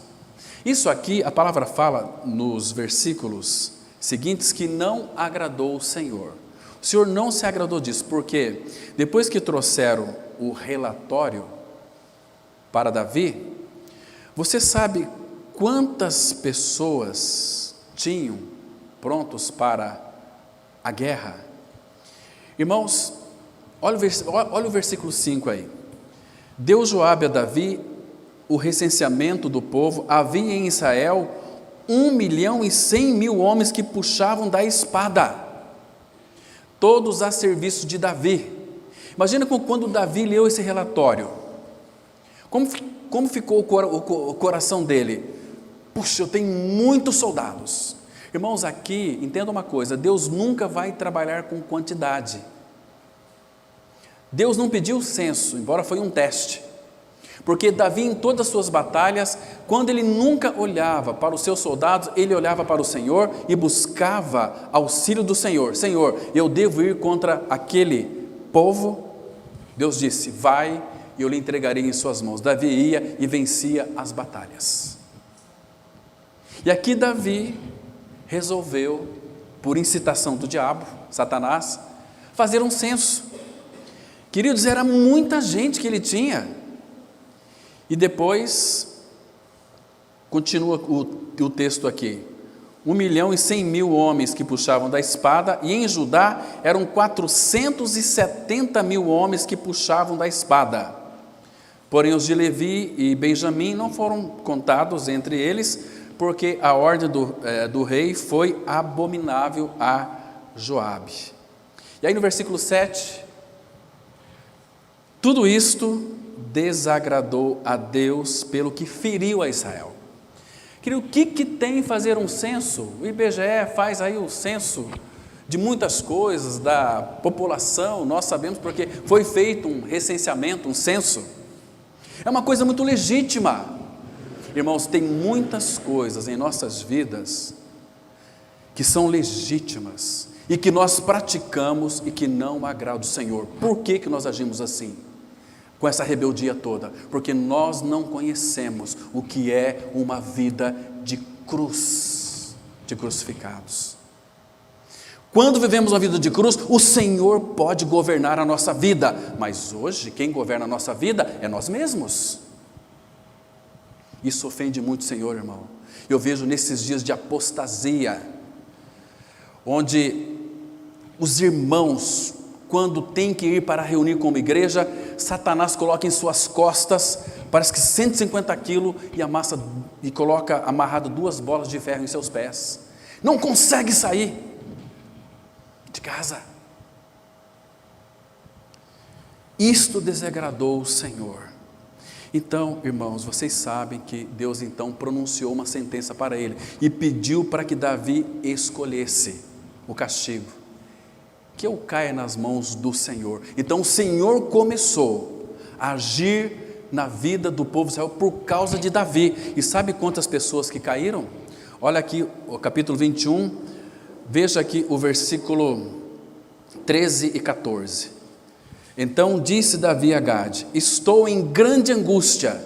Isso aqui, a palavra fala nos versículos seguintes que não agradou o Senhor. O Senhor não se agradou disso, porque depois que trouxeram o relatório para Davi, você sabe quantas pessoas tinham prontos para a guerra? Irmãos, olha o versículo 5 aí. Deu Joabe a Davi o recenseamento do povo. Havia em Israel 1.100.000 homens que puxavam da espada, todos a serviço de Davi. Imagina quando Davi leu esse relatório, como ficou o coração dele? Puxa, eu tenho muitos soldados. Irmãos, aqui, entenda uma coisa, Deus nunca vai trabalhar com quantidade. Deus não pediu censo, embora foi um teste, porque Davi, em todas as suas batalhas, quando ele nunca olhava para os seus soldados, ele olhava para o Senhor e buscava auxílio do Senhor. Senhor, eu devo ir contra aquele povo? Deus disse, vai e eu lhe entregarei em suas mãos. Davi ia e vencia as batalhas. E aqui Davi resolveu, por incitação do diabo, Satanás, fazer um censo. Queridos, era muita gente que ele tinha. E depois, continua o texto aqui, 1.100.000 homens que puxavam da espada, e em Judá eram 470.000 homens que puxavam da espada. Porém os de Levi e Benjamim não foram contados entre eles, porque a ordem do rei foi abominável a Joabe. E aí no versículo 7, tudo isto desagradou a Deus pelo que feriu a Israel. Querido, o que tem fazer um censo? O IBGE faz aí o censo de muitas coisas da população, nós sabemos porque foi feito um recenseamento, um censo. É uma coisa muito legítima. Irmãos, tem muitas coisas em nossas vidas que são legítimas e que nós praticamos e que não agradam o Senhor. Por que nós agimos assim? Com essa rebeldia toda? Porque nós não conhecemos o que é uma vida de cruz, de crucificados. Quando vivemos uma vida de cruz, o Senhor pode governar a nossa vida, mas hoje quem governa a nossa vida é nós mesmos. Isso ofende muito o Senhor, irmão. Eu vejo nesses dias de apostasia, onde os irmãos, quando tem que ir para reunir como igreja, Satanás coloca em suas costas, parece que 150 quilos, e coloca amarrado 2 bolas de ferro em seus pés. Não consegue sair de casa. Isto desagradou o Senhor. Então, irmãos, vocês sabem que Deus então pronunciou uma sentença para ele e pediu para que Davi escolhesse o castigo, que eu caia nas mãos do Senhor. Então o Senhor começou a agir na vida do povo de Israel por causa de Davi. E sabe quantas pessoas que caíram? Olha aqui o capítulo 21, veja aqui o versículo 13 e 14. Então disse Davi a Gade: estou em grande angústia,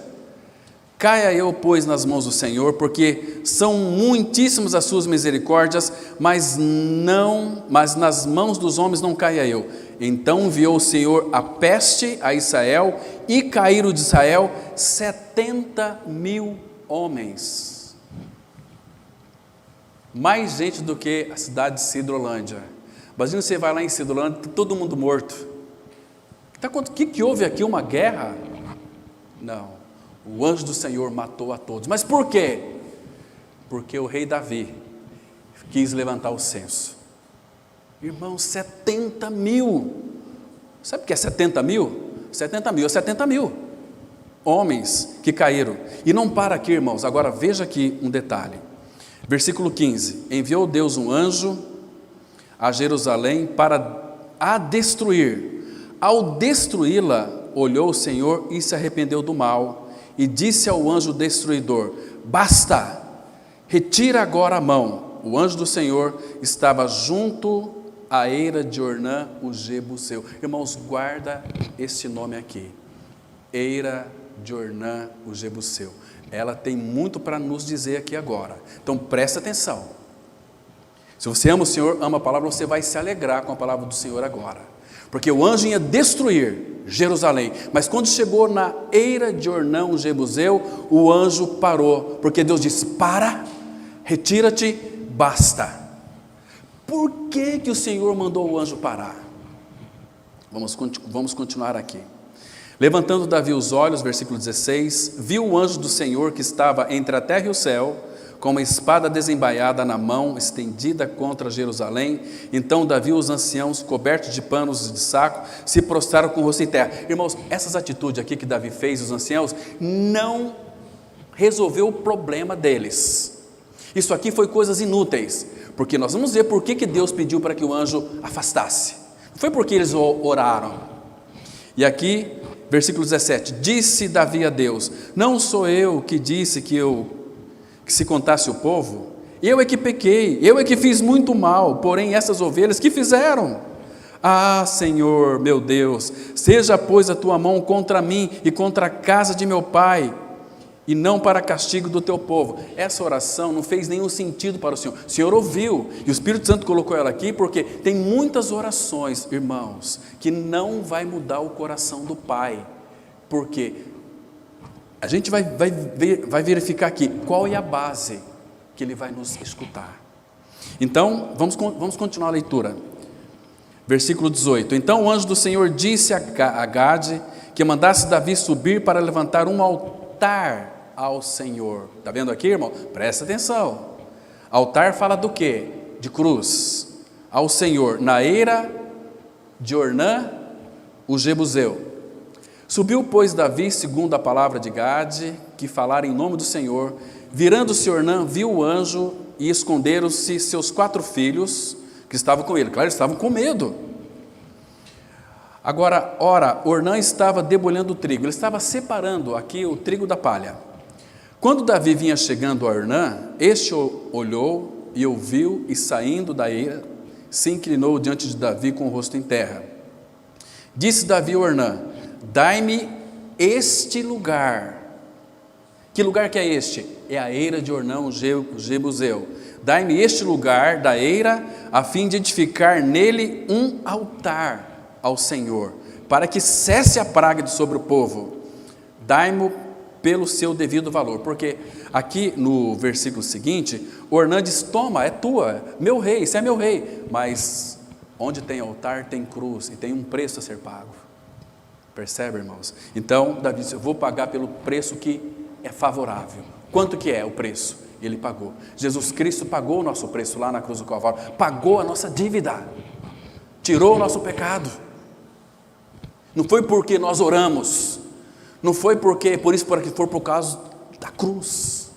caia eu, pois, nas mãos do Senhor, porque são muitíssimas as suas misericórdias, mas nas mãos dos homens não caia eu. Então enviou o Senhor a peste a Israel, e caíram de Israel 70.000 homens, mais gente do que a cidade de Sidrolândia. Imagina, você vai lá em Sidrolândia, todo mundo morto. O que houve aqui? Uma guerra? Não, o anjo do Senhor matou a todos. Mas por quê? Porque o rei Davi quis levantar o censo. Irmãos, 70.000. Sabe o que é 70.000? 70.000 é 70.000 homens que caíram. E não para aqui, irmãos. Agora veja aqui um detalhe. Versículo 15: enviou Deus um anjo a Jerusalém para a destruir. Ao destruí-la, olhou o Senhor e se arrependeu do mal, e disse ao anjo destruidor: basta, retira agora a mão. O anjo do Senhor estava junto à eira de Ornã, o Jebuseu. Irmãos, guarda este nome aqui, eira de Ornã, o Jebuseu. Ela tem muito para nos dizer aqui agora, então presta atenção. Se você ama o Senhor, ama a palavra, você vai se alegrar com a palavra do Senhor agora. Porque o anjo ia destruir Jerusalém, mas quando chegou na eira de Ornã, o Jebuseu, o anjo parou, porque Deus disse: para, retira-te, basta. Por que o Senhor mandou o anjo parar? Vamos continuar aqui. Levantando Davi os olhos, versículo 16, viu o anjo do Senhor que estava entre a terra e o céu, com uma espada desembaiada na mão, estendida contra Jerusalém. Então Davi e os anciãos, cobertos de panos de saco, se prostraram com o rosto em terra. Irmãos, essas atitudes aqui que Davi fez, os anciãos, não resolveu o problema deles. Isso aqui foi coisas inúteis, porque nós vamos ver por que Deus pediu para que o anjo afastasse. Não foi porque eles oraram. E aqui, versículo 17, disse Davi a Deus: não sou eu que disse que se contasse o povo? Eu é que pequei, eu é que fiz muito mal, porém essas ovelhas que fizeram? Ah, Senhor, meu Deus, seja pois a tua mão contra mim e contra a casa de meu pai, e não para castigo do teu povo. Essa oração não fez nenhum sentido para o Senhor ouviu, e o Espírito Santo colocou ela aqui, porque tem muitas orações, irmãos, que não vai mudar o coração do Pai, porque a gente vai verificar aqui qual é a base que Ele vai nos escutar. Então, vamos continuar a leitura. Versículo 18. Então o anjo do Senhor disse a Gade que mandasse Davi subir para levantar um altar ao Senhor. Está vendo aqui, irmão? Presta atenção. Altar fala do quê? De cruz. Ao Senhor, na eira de Ornã, o Jebuseu. Subiu, pois, Davi, segundo a palavra de Gade, que falara em nome do Senhor. Virando-se Ornã, viu o anjo, e esconderam-se seus 4 filhos, que estavam com ele. Claro, eles estavam com medo. Agora, ora, Ornã estava debulhando o trigo. Ele estava separando aqui o trigo da palha. Quando Davi vinha chegando a Ornã, este olhou e ouviu, e saindo da eira, se inclinou diante de Davi com o rosto em terra. Disse Davi a Ornã: dai-me este lugar. Que lugar que é este? É a eira de Ornã, o Jebuseu. Dai-me este lugar da eira, a fim de edificar nele um altar ao Senhor, para que cesse a praga de sobre o povo. Dai-mo pelo seu devido valor. Porque aqui no versículo seguinte, Ornã diz: toma, é tua, meu rei, isso é meu rei. Mas onde tem altar tem cruz e tem um preço a ser pago. Percebe, irmãos? Então Davi disse: eu vou pagar pelo preço que é favorável. Quanto que é o preço? Ele pagou. Jesus Cristo pagou o nosso preço lá na cruz do Calvário, pagou a nossa dívida, tirou o nosso pecado. Não foi porque nós oramos, Não foi por isso, porque foi por causa da cruz.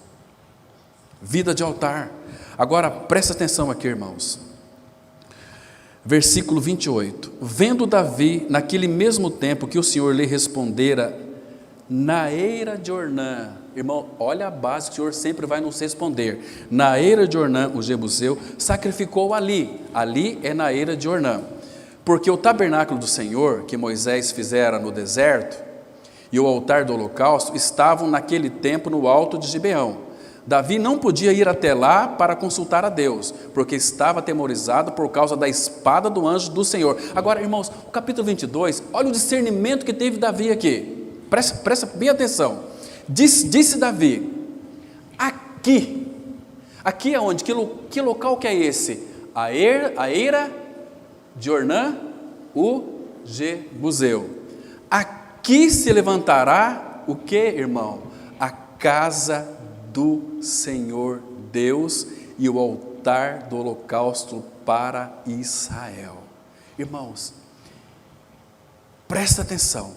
Vida de altar. Agora, presta atenção aqui, irmãos. Versículo 28. Vendo Davi, naquele mesmo tempo que o Senhor lhe respondera, na eira de Ornã. Irmão, olha a base que o Senhor sempre vai nos responder. Na eira de Ornã, o Jebuseu, sacrificou ali. Ali é na eira de Ornã. Porque o tabernáculo do Senhor, que Moisés fizera no deserto, e o altar do holocausto, estavam naquele tempo no alto de Gibeão. Davi não podia ir até lá para consultar a Deus, porque estava atemorizado por causa da espada do anjo do Senhor. Agora, irmãos, o capítulo 22, olha o discernimento que teve Davi aqui. Presta bem atenção. Disse Davi, aqui é onde? Que local que é esse? A eira de Ornã, o Jebuseu. Aqui se levantará o que, irmão? A casa do Senhor Deus e o altar do holocausto para Israel. Irmãos, presta atenção.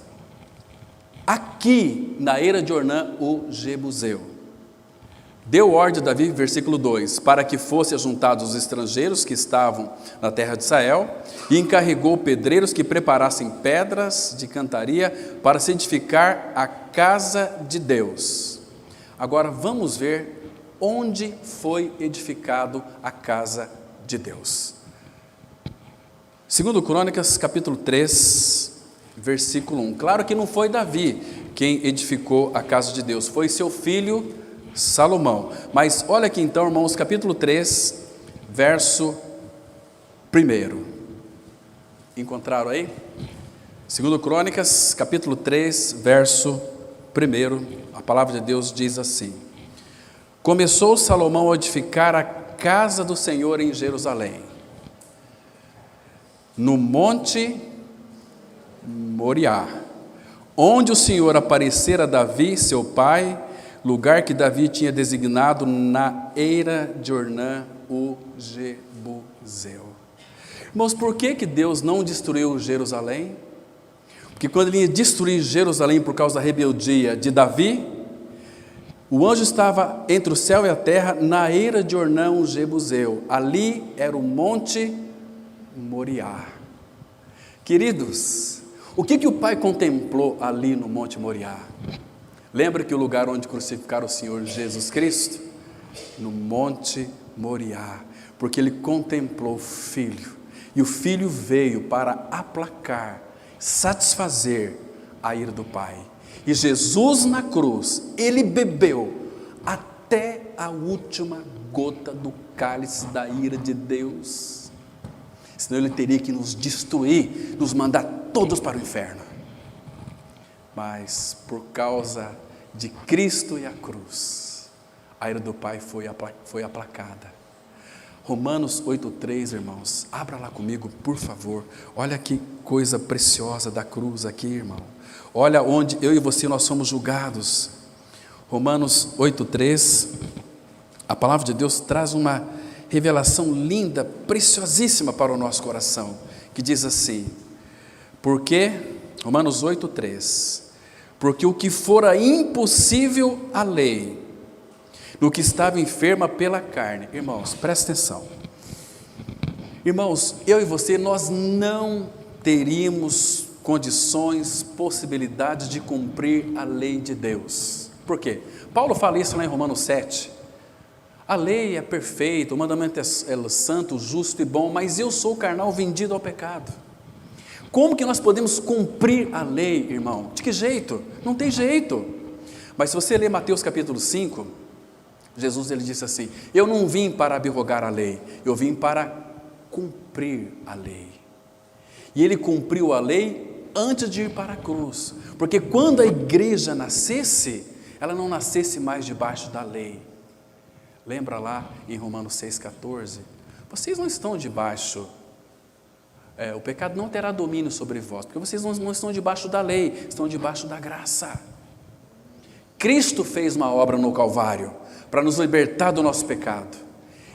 Aqui na eira de Ornã, o Jebuseu. Deu ordem Davi, versículo 2, para que fossem ajuntados os estrangeiros que estavam na terra de Israel, e encarregou pedreiros que preparassem pedras de cantaria para se edificar a casa de Deus. Agora vamos ver onde foi edificado a casa de Deus. Segundo Crônicas, capítulo 3, versículo 1. Claro que não foi Davi quem edificou a casa de Deus, foi seu filho Salomão. Mas olha aqui então, irmãos, capítulo 3, verso 1. Encontraram aí? Segundo Crônicas, capítulo 3, verso 1. A palavra de Deus diz assim: começou Salomão a edificar a casa do Senhor em Jerusalém, no monte Moriá, onde o Senhor aparecera a Davi, seu pai, lugar que Davi tinha designado na eira de Ornã, o Jebuseu. Irmãos, por que Deus não destruiu Jerusalém? Porque quando ele ia destruir Jerusalém por causa da rebeldia de Davi, o anjo estava entre o céu e a terra, na eira de Ornã, o Jebuseu. Ali era o monte Moriá. Queridos, o que o pai contemplou ali no monte Moriá? Lembra que o lugar onde crucificaram o Senhor Jesus Cristo? No monte Moriá, porque ele contemplou o Filho, e o Filho veio para aplacar, satisfazer a ira do Pai. E Jesus na cruz, ele bebeu até a última gota do cálice da ira de Deus, senão ele teria que nos destruir, nos mandar todos para o inferno. Mas por causa de Cristo e a cruz, a ira do Pai foi aplacada. Romanos 8,3, irmãos, abra lá comigo, por favor. Olha que coisa preciosa da cruz aqui, irmão. Olha onde eu e você nós somos julgados. Romanos 8,3, a palavra de Deus traz uma revelação linda, preciosíssima para o nosso coração, que diz assim: porque, Romanos 8,3, porque o que fora impossível à lei, no que estava enferma pela carne. Irmãos, presta atenção. Irmãos, eu e você, nós não teríamos condições, possibilidades de cumprir a lei de Deus. Por quê? Paulo fala isso lá em Romanos 7. A lei é perfeita, o mandamento é santo, justo e bom, mas eu sou carnal, vendido ao pecado. Como que nós podemos cumprir a lei, irmão? De que jeito? Não tem jeito. Mas se você ler Mateus capítulo 5, Jesus ele disse assim: eu não vim para abrogar a lei, eu vim para cumprir a lei. E ele cumpriu a lei antes de ir para a cruz, porque quando a igreja nascesse, ela não nascesse mais debaixo da lei. Lembra lá em Romanos 6,14? Vocês não estão debaixo, o pecado não terá domínio sobre vós, porque vocês não estão debaixo da lei, estão debaixo da graça. Cristo fez uma obra no Calvário, para nos libertar do nosso pecado.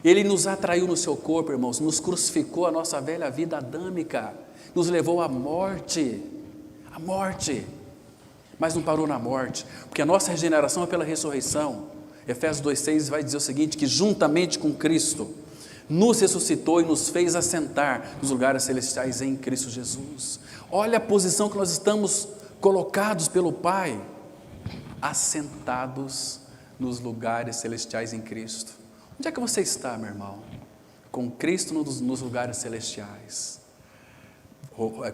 Ele nos atraiu no seu corpo, irmãos, nos crucificou a nossa velha vida adâmica, nos levou à morte, Mas não parou na morte, porque a nossa regeneração é pela ressurreição. Efésios 2,6 vai dizer o seguinte, que juntamente com Cristo, nos ressuscitou e nos fez assentar nos lugares celestiais em Cristo Jesus. Olha a posição que nós estamos colocados pelo Pai, assentados nos lugares celestiais em Cristo. Onde é que você está, meu irmão? Com Cristo nos lugares celestiais.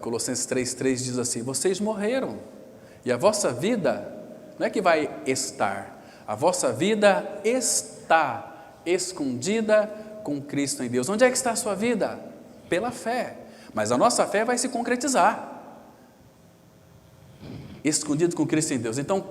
Colossenses 3,3 diz assim, vocês morreram, e a vossa vida, não é que vai estar, a vossa vida está escondida com Cristo em Deus. Onde é que está a sua vida? Pela fé, mas a nossa fé vai se concretizar, escondido com Cristo em Deus. Então,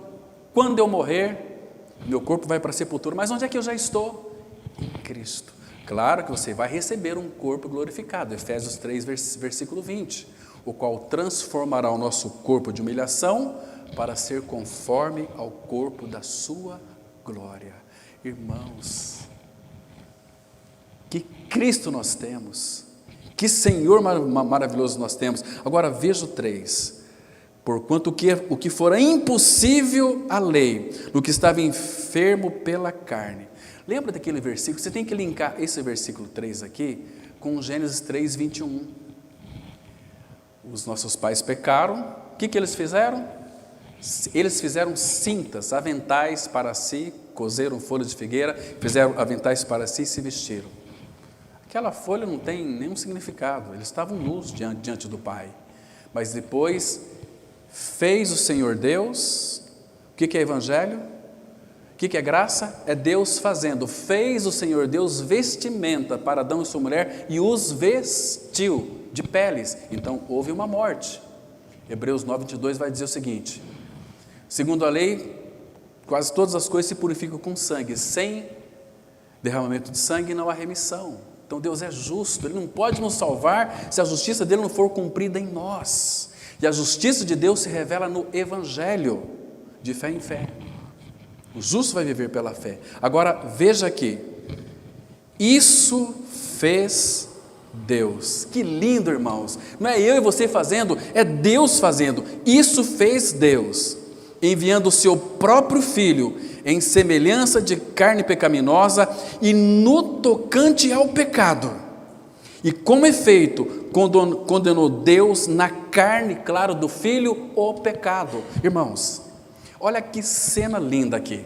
quando eu morrer, meu corpo vai para a sepultura, mas onde é que eu já estou? Em Cristo. Claro que você vai receber um corpo glorificado, Efésios 3, versículo 20, o qual transformará o nosso corpo de humilhação para ser conforme ao corpo da sua glória. Irmãos, que Cristo nós temos, que Senhor maravilhoso nós temos. Agora veja o 3, porquanto o que fora impossível à lei, no que estava enfermo pela carne. Lembra daquele versículo? Você tem que linkar esse versículo 3 aqui com Gênesis 3, 21. Os nossos pais pecaram, o que eles fizeram? Eles fizeram cintas, aventais para si, cozeram folhas de figueira, fizeram aventais para si e se vestiram. Aquela folha não tem nenhum significado, eles estavam nus diante do Pai. Mas depois fez o Senhor Deus, o que é evangelho? O que é graça? É Deus fazendo. Fez o Senhor Deus vestimenta para Adão e sua mulher e os vestiu de peles. Então houve uma morte. Hebreus 9:22 vai dizer o seguinte: segundo a lei, quase todas as coisas se purificam com sangue. Sem derramamento de sangue não há remissão. Então Deus é justo, Ele não pode nos salvar se a justiça dele não for cumprida em nós. E a justiça de Deus se revela no Evangelho, de fé em fé. O justo vai viver pela fé. Agora veja aqui, isso fez Deus. Que lindo, irmãos. Não é eu e você fazendo, é Deus fazendo. Isso fez Deus, enviando o seu próprio Filho em semelhança de carne pecaminosa e no tocante ao pecado. E como efeito, condenou Deus na carne, claro, do Filho o pecado. Irmãos, olha que cena linda aqui.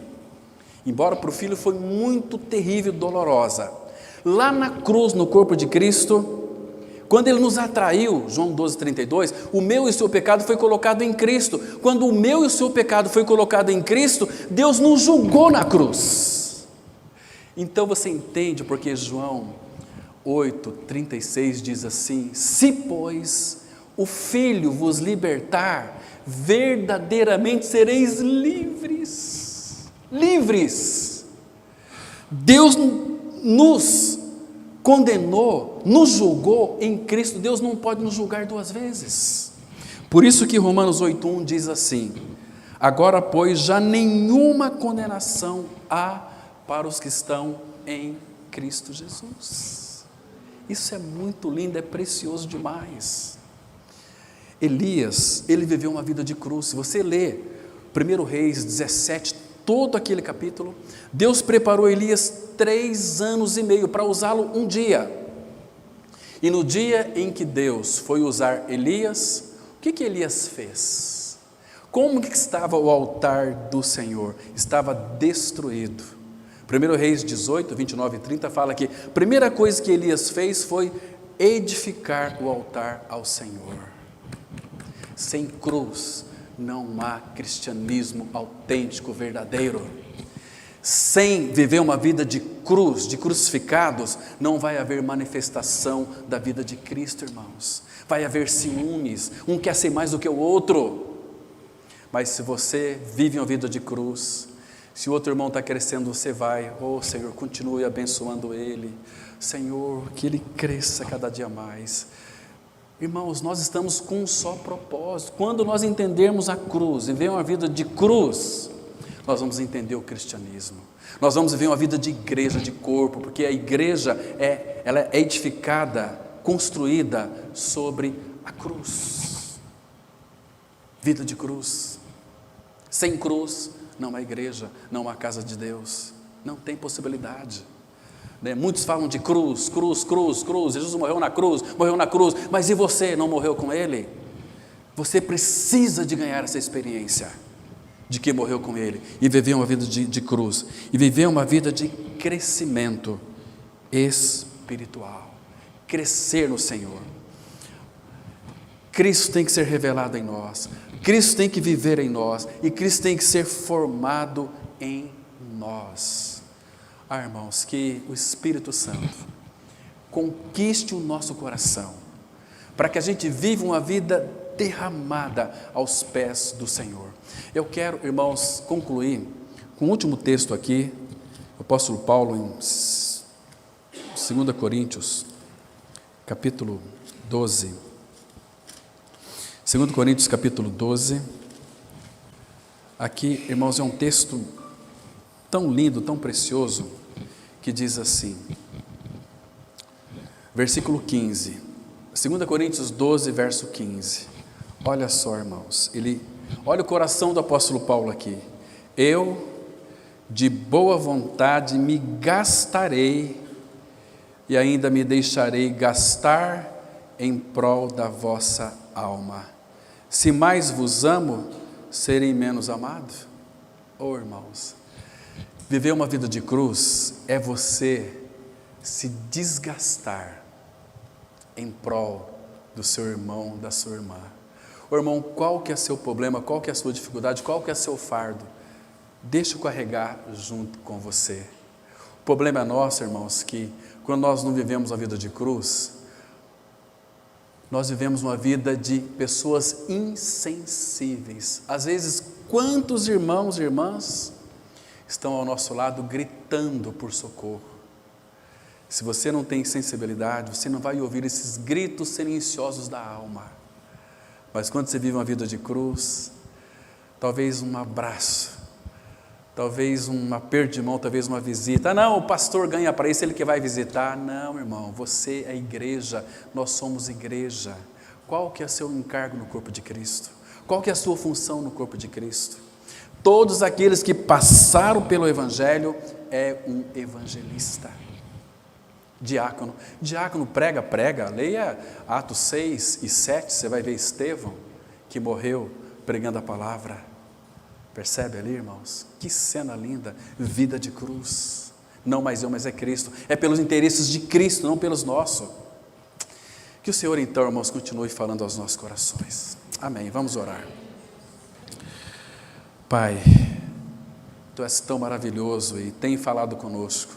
Embora para o Filho foi muito terrível e dolorosa. Lá na cruz, no corpo de Cristo, quando Ele nos atraiu, João 12:32, o meu e o seu pecado foi colocado em Cristo. Quando o meu e o seu pecado foi colocado em Cristo, Deus nos julgou na cruz. Então você entende porque João 8:36 diz assim: se pois o Filho vos libertar, verdadeiramente sereis livres. Livres. Deus nos condenou, nos julgou em Cristo. Deus não pode nos julgar duas vezes. Por isso que Romanos 8:1 diz assim: agora pois já nenhuma condenação há para os que estão em Cristo Jesus. Isso é muito lindo, é precioso demais. Elias, ele viveu uma vida de cruz. Se você lê 1 Reis 17, todo aquele capítulo, Deus preparou Elias 3 anos e meio para usá-lo um dia. E no dia em que Deus foi usar Elias, o que Elias fez? Como que estava o altar do Senhor? Estava destruído. 1 Reis 18, 29 e 30 fala que a primeira coisa que Elias fez foi edificar o altar ao Senhor. Sem cruz não há cristianismo autêntico, verdadeiro. Sem viver uma vida de cruz, de crucificados, não vai haver manifestação da vida de Cristo, irmãos. Vai haver ciúmes, um quer ser mais do que o outro. Mas se você vive uma vida de cruz, se o outro irmão está crescendo, você vai, Senhor, continue abençoando ele. Senhor, que ele cresça cada dia mais. Irmãos, nós estamos com um só propósito. Quando nós entendermos a cruz, viver uma vida de cruz, nós vamos entender o cristianismo. Nós vamos viver uma vida de igreja, de corpo, porque a igreja ela é edificada, construída sobre a cruz. Vida de cruz. Sem cruz, não há igreja, não há casa de Deus. Não tem possibilidade. Muitos falam de cruz, cruz, cruz, cruz. Jesus morreu na cruz, mas e você, não morreu com Ele? Você precisa de ganhar essa experiência de que morreu com Ele e viver uma vida de cruz, e viver uma vida de crescimento espiritual, crescer no Senhor. Cristo tem que ser revelado em nós, Cristo tem que viver em nós, e Cristo tem que ser formado em nós. Irmãos, que o Espírito Santo conquiste o nosso coração, para que a gente viva uma vida derramada aos pés do Senhor. Eu quero, irmãos, concluir com o último texto aqui, o apóstolo Paulo em 2 Coríntios, capítulo 12. 2 Coríntios, capítulo 12. Aqui, irmãos, é um texto tão lindo, tão precioso, que diz assim, versículo 15, 2 Coríntios 12, verso 15, olha só, irmãos, olha o coração do apóstolo Paulo aqui. Eu, de boa vontade, me gastarei e ainda me deixarei gastar em prol da vossa alma. Se mais vos amo, serei menos amado? Oh, irmãos, viver uma vida de cruz é você se desgastar em prol do seu irmão, da sua irmã. Ô irmão, qual que é seu problema, qual que é a sua dificuldade, qual que é seu fardo? Deixa eu carregar junto com você. O problema é nosso, irmãos, que quando nós não vivemos a vida de cruz, nós vivemos uma vida de pessoas insensíveis. Às vezes, quantos irmãos e irmãs estão ao nosso lado gritando por socorro? Se você não tem sensibilidade, você não vai ouvir esses gritos silenciosos da alma. Mas quando você vive uma vida de cruz, talvez um abraço, talvez um aperto de mão, talvez uma visita. Não, o pastor ganha para isso, ele que vai visitar. Não, irmão, você é igreja, nós somos igreja. Qual que é o seu encargo no corpo de Cristo? Qual que é a sua função no corpo de Cristo? Todos aqueles que passaram pelo Evangelho é um evangelista. Diácono, prega, leia Atos 6 e 7, você vai ver Estevão, que morreu pregando a palavra. Percebe ali, irmãos? Que cena linda, vida de cruz. Não mais eu, mas é Cristo. É pelos interesses de Cristo, não pelos nossos. Que o Senhor então, irmãos, continue falando aos nossos corações. Amém, vamos orar. Pai, Tu és tão maravilhoso e tem falado conosco.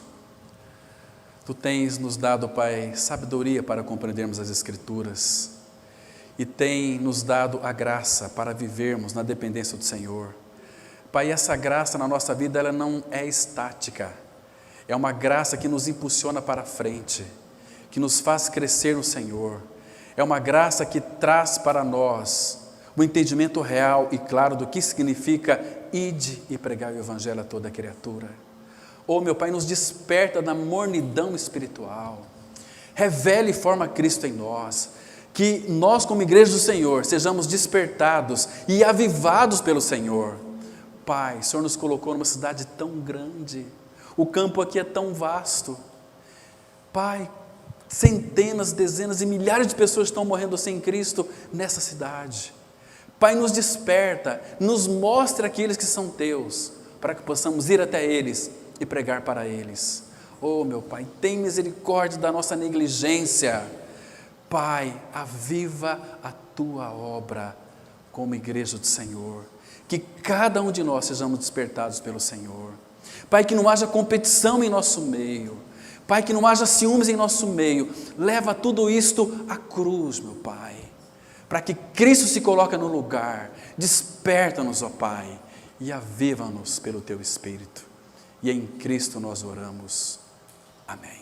Tu tens nos dado, Pai, sabedoria para compreendermos as Escrituras e tem nos dado a graça para vivermos na dependência do Senhor. Pai, essa graça na nossa vida, ela não é estática, é uma graça que nos impulsiona para frente, que nos faz crescer no Senhor, é uma graça que traz para nós o entendimento real e claro do que significa ide e pregar o Evangelho a toda criatura. Oh, meu Pai, nos desperta da mornidão espiritual, revele e forma Cristo em nós, que nós como igreja do Senhor sejamos despertados e avivados pelo Senhor. Pai, o Senhor nos colocou numa cidade tão grande, o campo aqui é tão vasto. Pai, centenas, dezenas e milhares de pessoas estão morrendo sem Cristo nessa cidade. Pai, nos desperta, nos mostra aqueles que são Teus, para que possamos ir até eles e pregar para eles. Oh, meu Pai, tem misericórdia da nossa negligência. Pai, aviva a Tua obra como igreja do Senhor. Que cada um de nós sejamos despertados pelo Senhor. Pai, que não haja competição em nosso meio. Pai, que não haja ciúmes em nosso meio. Leva tudo isto à cruz, meu Pai, para que Cristo se coloque no lugar. Desperta-nos, ó Pai, e aviva-nos pelo Teu Espírito. E em Cristo nós oramos. Amém.